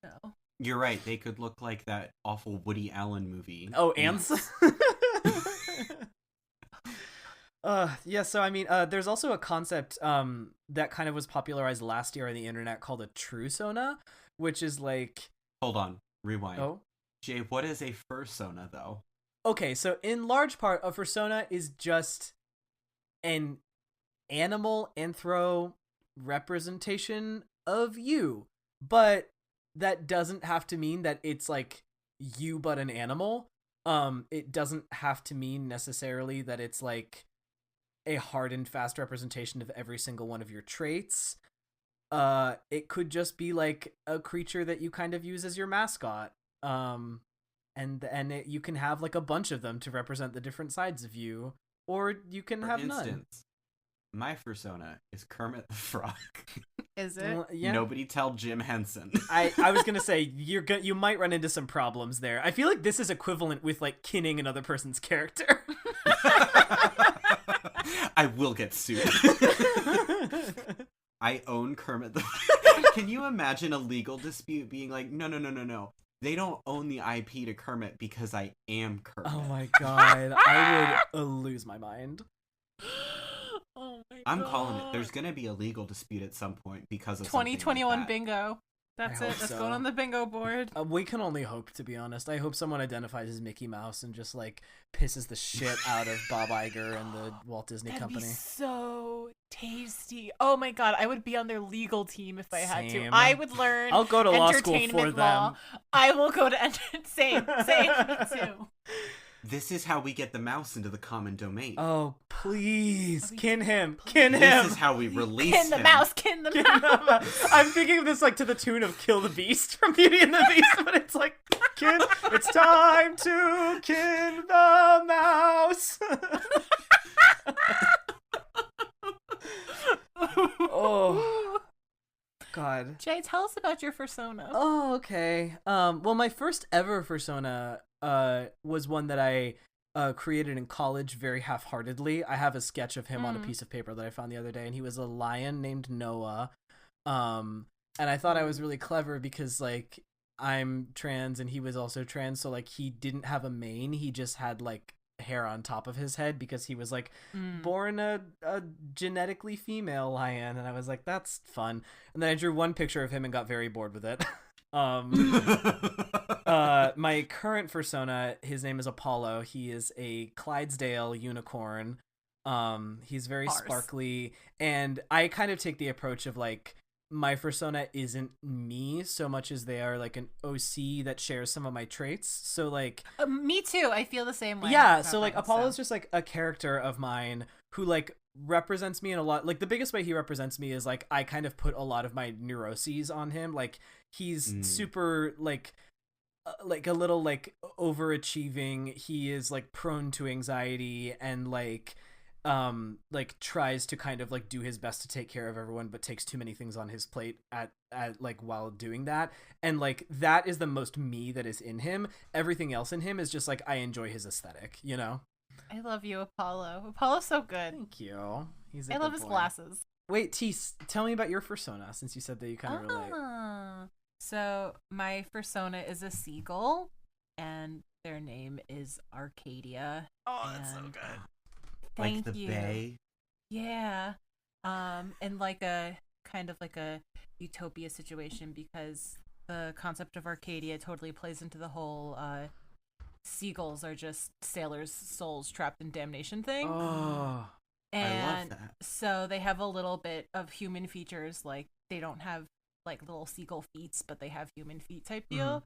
S2: No.
S1: You're right. They could look like that awful Woody Allen movie.
S3: Oh, ants. Yeah, so I mean, there's also a concept that kind of was popularized last year on the internet called a trusona, which is like...
S1: Hold on, rewind.
S3: Oh?
S1: Jay, what is a fursona, though?
S3: Okay, so in large part, a fursona is just an animal anthro representation of you, but that doesn't have to mean that it's like you but an animal. It doesn't have to mean necessarily that it's like a hard and fast representation of every single one of your traits. It could just be like a creature that you kind of use as your mascot. You can have like a bunch of them to represent the different sides of you, or you can have none.
S1: My fursona is Kermit the Frog.
S2: Is it?
S3: Yeah.
S1: Nobody tell Jim Henson.
S3: I was gonna say you might run into some problems there. I feel like this is equivalent with like kinning another person's character.
S1: I will get sued. I own Kermit the Can you imagine a legal dispute being like, no. They don't own the IP to Kermit because I am Kermit.
S3: Oh my god. I would lose my mind.
S2: Oh my god.
S1: I'm calling it. There's going to be a legal dispute at some point because of
S2: 2021
S1: like
S2: bingo. That's
S3: I
S2: it.
S3: hope
S2: That's
S3: so.
S2: going on the bingo board.
S3: We can only hope, to be honest. I hope someone identifies as Mickey Mouse and just like pisses the shit out of Bob Iger and the Walt Disney
S2: That'd
S3: Company.
S2: be so tasty. Oh my god, I would be on their legal team if I had to.
S3: Same.
S2: I would learn.
S3: I'll go to law school
S2: entertainment
S3: for
S2: law.
S3: them.
S2: I will go to same me too.
S1: This is how we get the mouse into the common domain.
S3: Oh, please.
S2: Oh,
S3: Kin him.
S2: please.
S3: Kin him.
S1: This is how we release
S2: Kin the
S1: him.
S2: mouse. Kin the
S3: Kin
S2: mouse.
S3: the mouse. I'm thinking of this like to the tune of Kill the Beast from Beauty and the Beast, but it's like, it's time to kin the mouse. Oh, God.
S2: Jay, tell us about your fursona.
S3: Oh, okay. Well, my first ever fursona was one that I created in college very half-heartedly. I have a sketch of him on a piece of paper that I found the other day, and he was a lion named Noah. And I thought I was really clever because, like, I'm trans and he was also trans, so, like, he didn't have a mane. He just had, like, hair on top of his head because he was, like, born a genetically female lion. And I was like, that's fun. And then I drew one picture of him and got very bored with it. My current fursona, his name is Apollo. He is a Clydesdale unicorn. He's very sparkly, and I kind of take the approach of like my fursona isn't me so much as they are like an OC that shares some of my traits. So like
S2: me too. I feel the same way.
S3: Yeah, so like Apollo's just like a character of mine who like represents me in a lot. Like the biggest way he represents me is like I kind of put a lot of my neuroses on him. Like he's super like a little like overachieving. He is like prone to anxiety and like tries to kind of like do his best to take care of everyone but takes too many things on his plate at like while doing that, and like that is the most me that is in him. Everything else in him is just like I enjoy his aesthetic, you know.
S2: I love you, Apollo. Apollo's so good.
S3: Thank you.
S2: I love his glasses.
S3: Wait, Tease, tell me about your fursona, since you said that you kind of relate.
S2: So my fursona is a seagull, and their name is Arcadia.
S3: Oh, that's so good.
S2: Thank
S1: like the
S2: you.
S1: bay.
S2: Yeah. And like a kind of like a utopia situation, because the concept of Arcadia totally plays into the whole seagulls are just sailors' souls trapped in damnation thing.
S3: Oh,
S2: and
S1: I love that.
S2: So they have a little bit of human features, like they don't have like little seagull feet, but they have human feet type deal.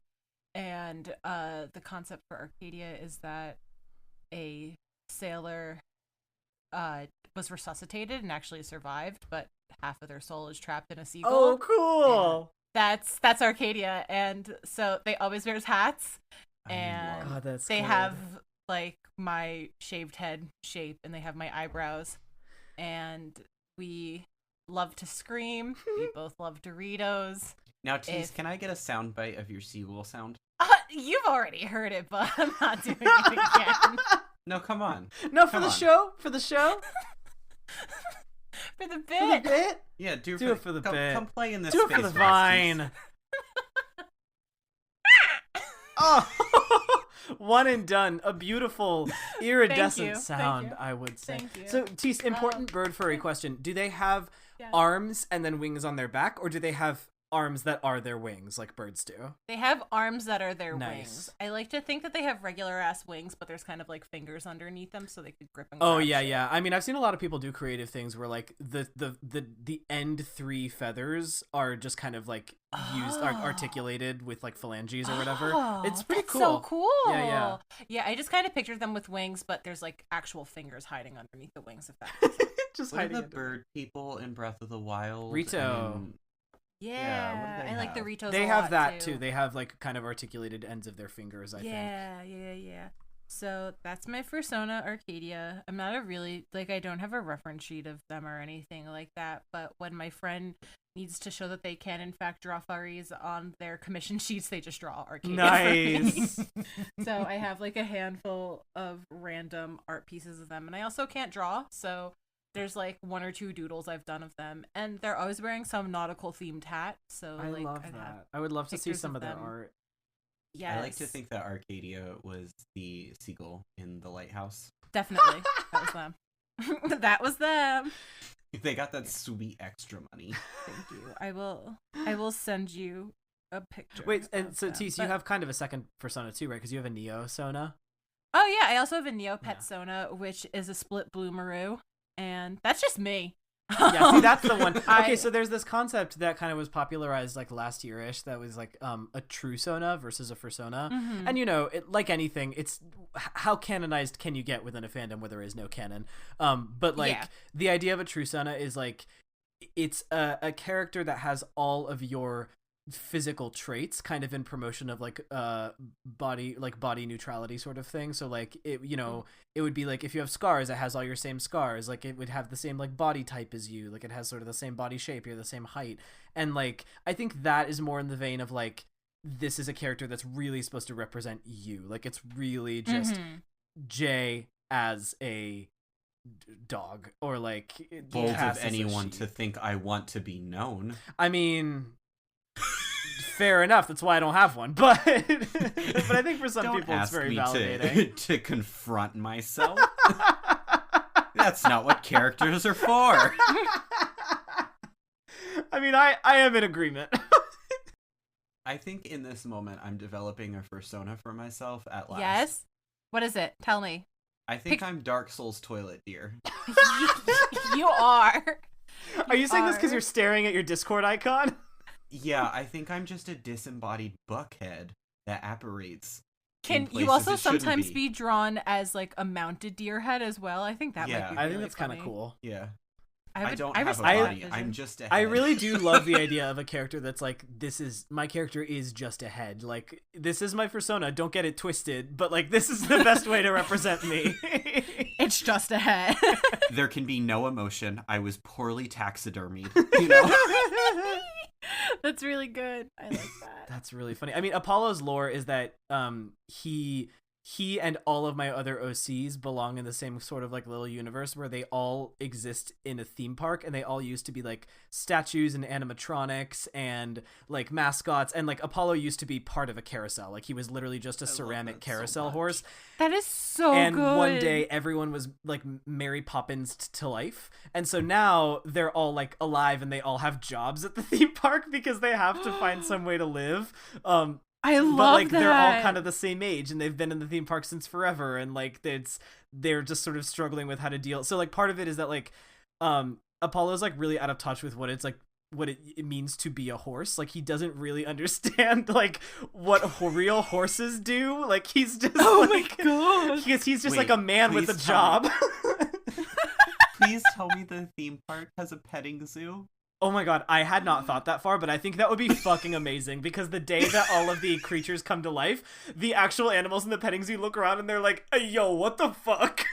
S2: And the concept for Arcadia is that a sailor was resuscitated and actually survived, but half of their soul is trapped in a seagull.
S3: Oh, cool.
S2: And that's Arcadia, and so they always wears hats, and
S3: God, that's
S2: they
S3: good.
S2: have like my shaved head shape, and they have my eyebrows, and we love to scream. We both love Doritos.
S1: Now, Tease, can I get a soundbite of your seagull sound?
S2: You've already heard it, but I'm not doing it again.
S1: No, come on.
S3: No, for the show? For the show?
S2: For the bit.
S3: For the bit?
S1: Yeah, do
S3: it for the bit.
S1: Come play in this
S3: Do it
S1: space
S3: for the
S1: for us, Tease.
S3: vine. Oh, one and done. A beautiful iridescent sound, I would say.
S2: Thank you.
S3: So, Tease, important bird furry question. Do they have arms and then wings on their back, or do they have arms that are their wings like birds do?
S2: They have arms that are their
S3: Nice.
S2: wings. I like to think that they have regular ass wings, but there's kind of like fingers underneath them so they could grip and
S3: Oh
S2: grab
S3: yeah,
S2: shit.
S3: yeah. I mean, I've seen a lot of people do creative things where like the end three feathers are just kind of like used articulated with like phalanges or whatever. It's pretty
S2: that's
S3: cool.
S2: So cool.
S3: Yeah.
S2: Yeah, I just kind of pictured them with wings, but there's like actual fingers hiding underneath the wings. If that makes sense.
S3: Just
S1: What are
S3: hiding
S1: the
S3: it.
S1: bird people in Breath of the Wild?
S3: Rito.
S1: and-
S2: Yeah,
S1: what do they
S2: I like the
S1: have?
S2: Ritos.
S3: They
S2: a
S3: have
S2: lot,
S3: that too. They have like kind of articulated ends of their fingers, I think.
S2: Yeah. So that's my Fursona, Arcadia. I'm not a really, like, I don't have a reference sheet of them or anything like that, but when my friend needs to show that they can in fact draw furries on their commission sheets, they just draw Arcadia.
S3: Nice.
S2: For me. So I have like a handful of random art pieces of them, and I also can't draw, so there's like one or two doodles I've done of them, and they're always wearing some nautical themed hat. So
S3: I
S2: like,
S3: love
S2: I'd have
S3: that. I would love to see
S2: pictures
S3: some
S2: of
S3: of their
S2: them.
S3: art.
S2: Yes.
S1: I like to think that Arcadia was the seagull in the lighthouse.
S2: Definitely. That was them. That was them.
S1: They got that sweet extra money.
S2: Thank you. I will send you a picture.
S3: Wait, and
S2: of
S3: so
S2: them.
S3: Tease, you have kind of a second persona too, right? Because you have a Neo Sona.
S2: Oh yeah, I also have a Neopet Sona, which is a split blue maru, and that's just me.
S3: Yeah, see, that's the one. Okay, so there's this concept that kind of was popularized like last year-ish that was like a true Sona versus a Fursona.
S2: Mhm.
S3: And you know, like anything, it's how canonized can you get within a fandom where there is no canon? But like the idea of a true Sona is like it's a character that has all of your physical traits kind of in promotion of like body neutrality sort of thing. So like it, you know, it would be like if you have scars, it has all your same scars, like it would have the same like body type as you, like it has sort of the same body shape, you're the same height. And like I think that is more in the vein of like this is a character that's really supposed to represent you, like it's really just Jay as a dog, or like
S1: Bold
S3: Cass
S1: of
S3: as a
S1: anyone
S3: she.
S1: to think I want to be known.
S3: I mean, fair enough. That's why I don't have one. But I think for some
S1: Don't
S3: people
S1: ask
S3: it's very
S1: me
S3: validating.
S1: to confront myself. That's not what characters are for.
S3: I mean, I am in agreement.
S1: I think in this moment I'm developing a fursona for myself at last.
S2: Yes. What is it? Tell me.
S1: I think I'm Dark Souls Toilet Deer.
S2: You are.
S3: Are you saying this because you're staring at your Discord icon?
S1: Yeah, I think I'm just a disembodied buckhead that apparates.
S2: Can you also sometimes be drawn as like a mounted deer head as well? I think that might be really
S3: I think that's kind of cool.
S1: Yeah. I don't have a body. I'm just a head.
S3: I really do love the idea of a character that's like, my character is just a head. Like, this is my persona. Don't get it twisted, but like, this is the best way to represent me.
S2: It's just a head.
S1: There can be no emotion. I was poorly taxidermied, you know?
S2: That's really good. I like that.
S3: That's really funny. I mean, Apollo's lore is that he and all of my other OCs belong in the same sort of like little universe where they all exist in a theme park, and they all used to be like statues and animatronics and like mascots, and like Apollo used to be part of a carousel. Like he was literally just a ceramic carousel horse.
S2: That is so
S3: and
S2: good.
S3: And one day everyone was like Mary Poppins to life. And so now they're all like alive and they all have jobs at the theme park because they have to find some way to live.
S2: I love
S3: but like
S2: that.
S3: They're all kind of the same age and they've been in the theme park since forever, and like they're just sort of struggling with how to deal. So like part of it is that like Apollo's like really out of touch with what it means to be a horse. Like he doesn't really understand like what real horses do. Like he's just
S2: my god,
S3: because he's just like a man with a job.
S1: Please tell me the theme park has a petting zoo.
S3: Oh my god, I had not thought that far, but I think that would be fucking amazing, because the day that all of the creatures come to life, the actual animals in the petting zoo look around and they're like, hey, yo, what the fuck?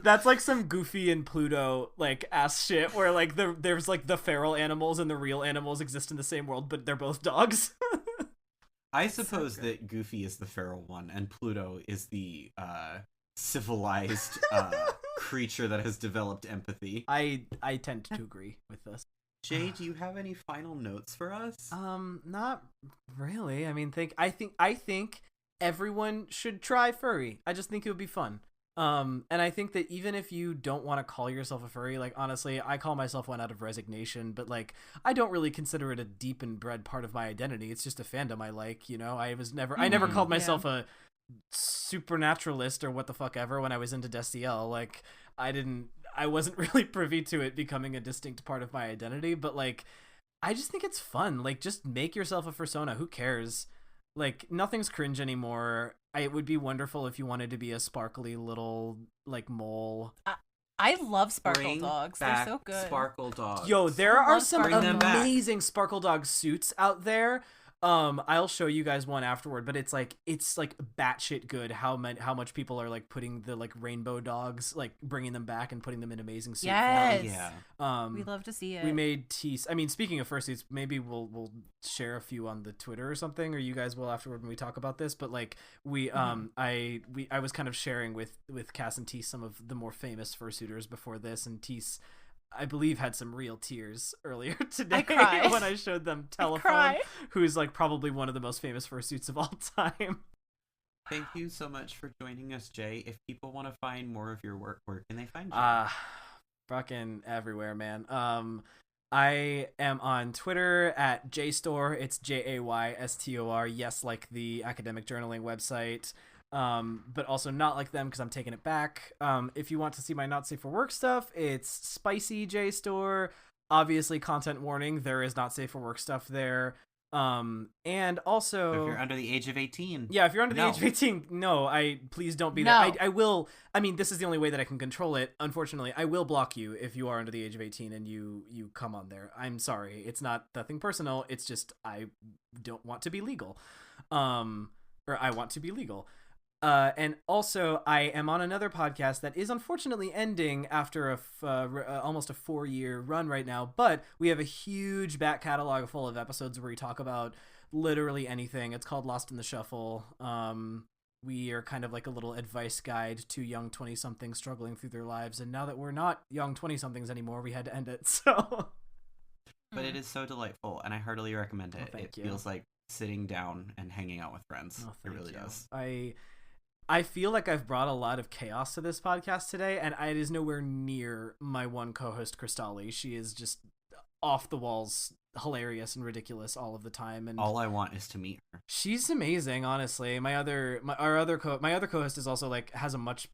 S3: That's like some Goofy and Pluto like ass shit where like there's like the feral animals and the real animals exist in the same world, but they're both dogs.
S1: I suppose that Goofy is the feral one and Pluto is the civilized creature that has developed empathy.
S3: I tend to agree with this.
S1: Jay, do you have any final notes for us?
S3: Not really. I mean, I think everyone should try furry. I just think it would be fun. And I think that even if you don't want to call yourself a furry, like honestly, I call myself one out of resignation, but like I don't really consider it a deep and bred part of my identity. It's just a fandom I like, you know. I never called myself a supernaturalist or what the fuck ever when I was into Destiel. Like I wasn't really privy to it becoming a distinct part of my identity, but like I just think it's fun. Like just make yourself a fursona. Who cares? Like nothing's cringe anymore. It would be wonderful if you wanted to be a sparkly little like mole.
S2: I love sparkle dogs. They're so good.
S1: Sparkle dogs.
S3: Yo, there are some amazing sparkle dog suits out there. I'll show you guys one afterward, but it's like batshit good how much people are like putting the like rainbow dogs, like bringing them back and putting them in amazing suit
S2: form.
S3: Yeah.
S2: We love to see it.
S3: We made tees. I mean, speaking of fursuits, maybe we'll share a few on the Twitter or something, or you guys will afterward when we talk about this. But like I was kind of sharing with Cass and Tees some of the more famous fursuiters before this, and Tees, I believe, had some real tears earlier today when I showed them Telephone, who's like probably one of the most famous fursuits of all time.
S1: Thank you so much for joining us, Jay. If people want to find more of your work, where can they find you?
S3: Fucking everywhere, man. I am on Twitter at JStor. It's JAYSTOR. Yes, like the academic journaling website. But also not like them because I'm taking it back. If you want to see my not safe for work stuff, it's Spicy JStor. Obviously, content warning, there is not safe for work stuff there. And also,
S1: if you're under the age of 18.
S3: Yeah, if you're under the age of 18, no, please don't be that. I will, I mean, this is the only way that I can control it. Unfortunately, I will block you if you are under the age of 18 and you come on there. I'm sorry. It's nothing personal. It's just, I don't want to be legal. Or I want to be legal. And also, I am on another podcast that is unfortunately ending after almost a 4-year run right now, but we have a huge back catalog full of episodes where we talk about literally anything. It's called Lost in the Shuffle. We are kind of like a little advice guide to young 20-somethings struggling through their lives, and now that we're not young 20-somethings anymore, we had to end it, so...
S1: But it is so delightful, and I heartily recommend it.
S3: It
S1: feels like sitting down and hanging out with friends. It really does.
S3: I feel like I've brought a lot of chaos to this podcast today, and it is nowhere near my one co-host, Kristali. She is just off the walls, hilarious and ridiculous all of the time. And
S1: all I want is to meet her.
S3: She's amazing, honestly. My other co-host is also like has a much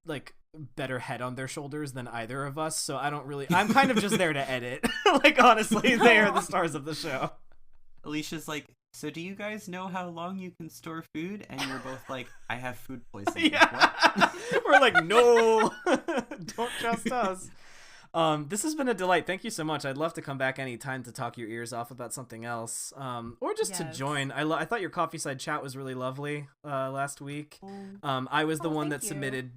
S3: like better head on their shoulders than either of us, so I'm kind of just there to edit. Like, honestly, they are the stars of the show.
S1: Alicia's like, so do you guys know how long you can store food? And you're both like, I have food poisoning.
S3: Yeah. We're like, no, don't trust us. This has been a delight. Thank you so much. I'd love to come back anytime to talk your ears off about something else, or just to join. I thought your coffee side chat was really lovely last week. I was the one that submitted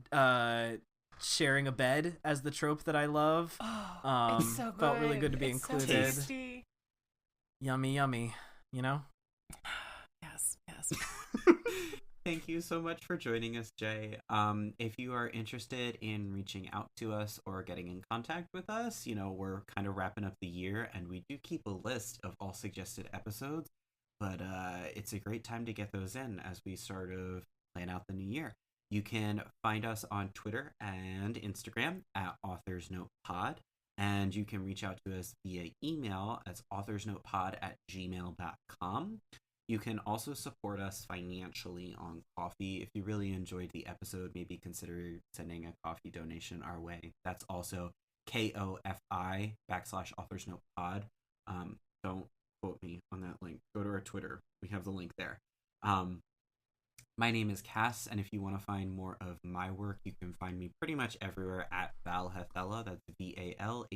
S3: sharing a bed as the trope that I love.
S2: It's so good.
S3: Felt really good to be included.
S2: So tasty.
S3: Yummy, yummy. You know?
S2: Yes.
S1: Thank you so much for joining us, Jay. If you are interested in reaching out to us or getting in contact with us, we're kind of wrapping up the year, and we do keep a list of all suggested episodes, but it's a great time to get those in as we sort of plan out the new year. You can find us on Twitter and Instagram at AuthorsNotePod, and you can reach out to us via email as authorsnotepod@gmail.com. You can also support us financially on Ko-fi. If you really enjoyed the episode, maybe consider sending a Ko-fi donation our way. That's also KOFI /AuthorsNotePod. Don't quote me on that link. Go to our Twitter. We have the link there. My name is Cass, and if you want to find more of my work, you can find me pretty much everywhere at Valhethella. That's VALHETHELLA.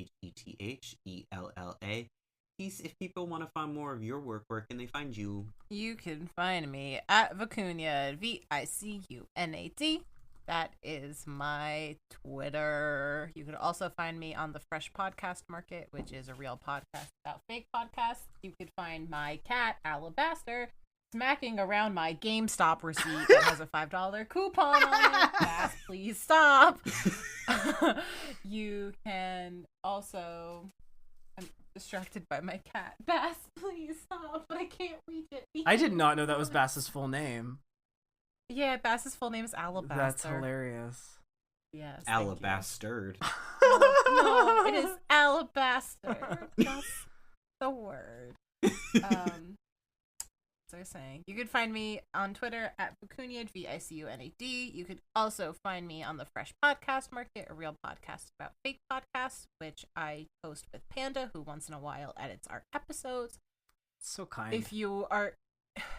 S1: If people want to find more of your work, where can they find you?
S2: You can find me at Vicuña, VICUNAT. That is my Twitter. You can also find me on the Fresh Podcast Market, which is a real podcast about fake podcasts. You could find my cat, Alabaster, smacking around my GameStop receipt that has a $5 coupon on it. Bass, please stop. You can also... I'm distracted by my cat. Bass, please stop. I can't reach it.
S3: I did not know that was Bass's full name.
S2: Yeah, Bass's full name is Alabaster.
S3: That's hilarious.
S2: Yes.
S1: Alabastard.
S2: No, it is Alabaster. That's the word. So I was saying, you could find me on Twitter at Vicuñad, VICUNAD. You could also find me on the Fresh Podcast Market, a real podcast about fake podcasts, which I post with Panda, who once in a while edits our episodes.
S3: So kind.
S2: If you are,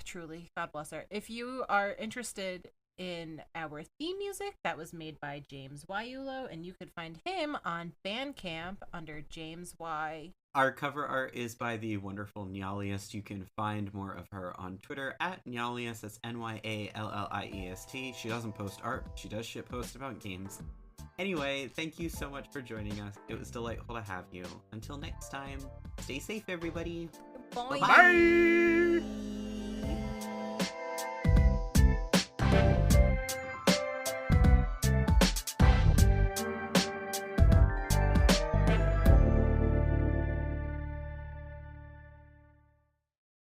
S2: truly, God bless her, if you are interested in our theme music, that was made by James Wyulo, and you could find him on Bandcamp under James Y.
S1: Our cover art is by the wonderful Nyaliest. You can find more of her on Twitter at Nyaliest. That's NYALLIEST. She doesn't post art. She does shitpost about games. Anyway, thank you so much for joining us. It was delightful to have you. Until next time, stay safe, everybody.
S2: Bye.
S3: Bye.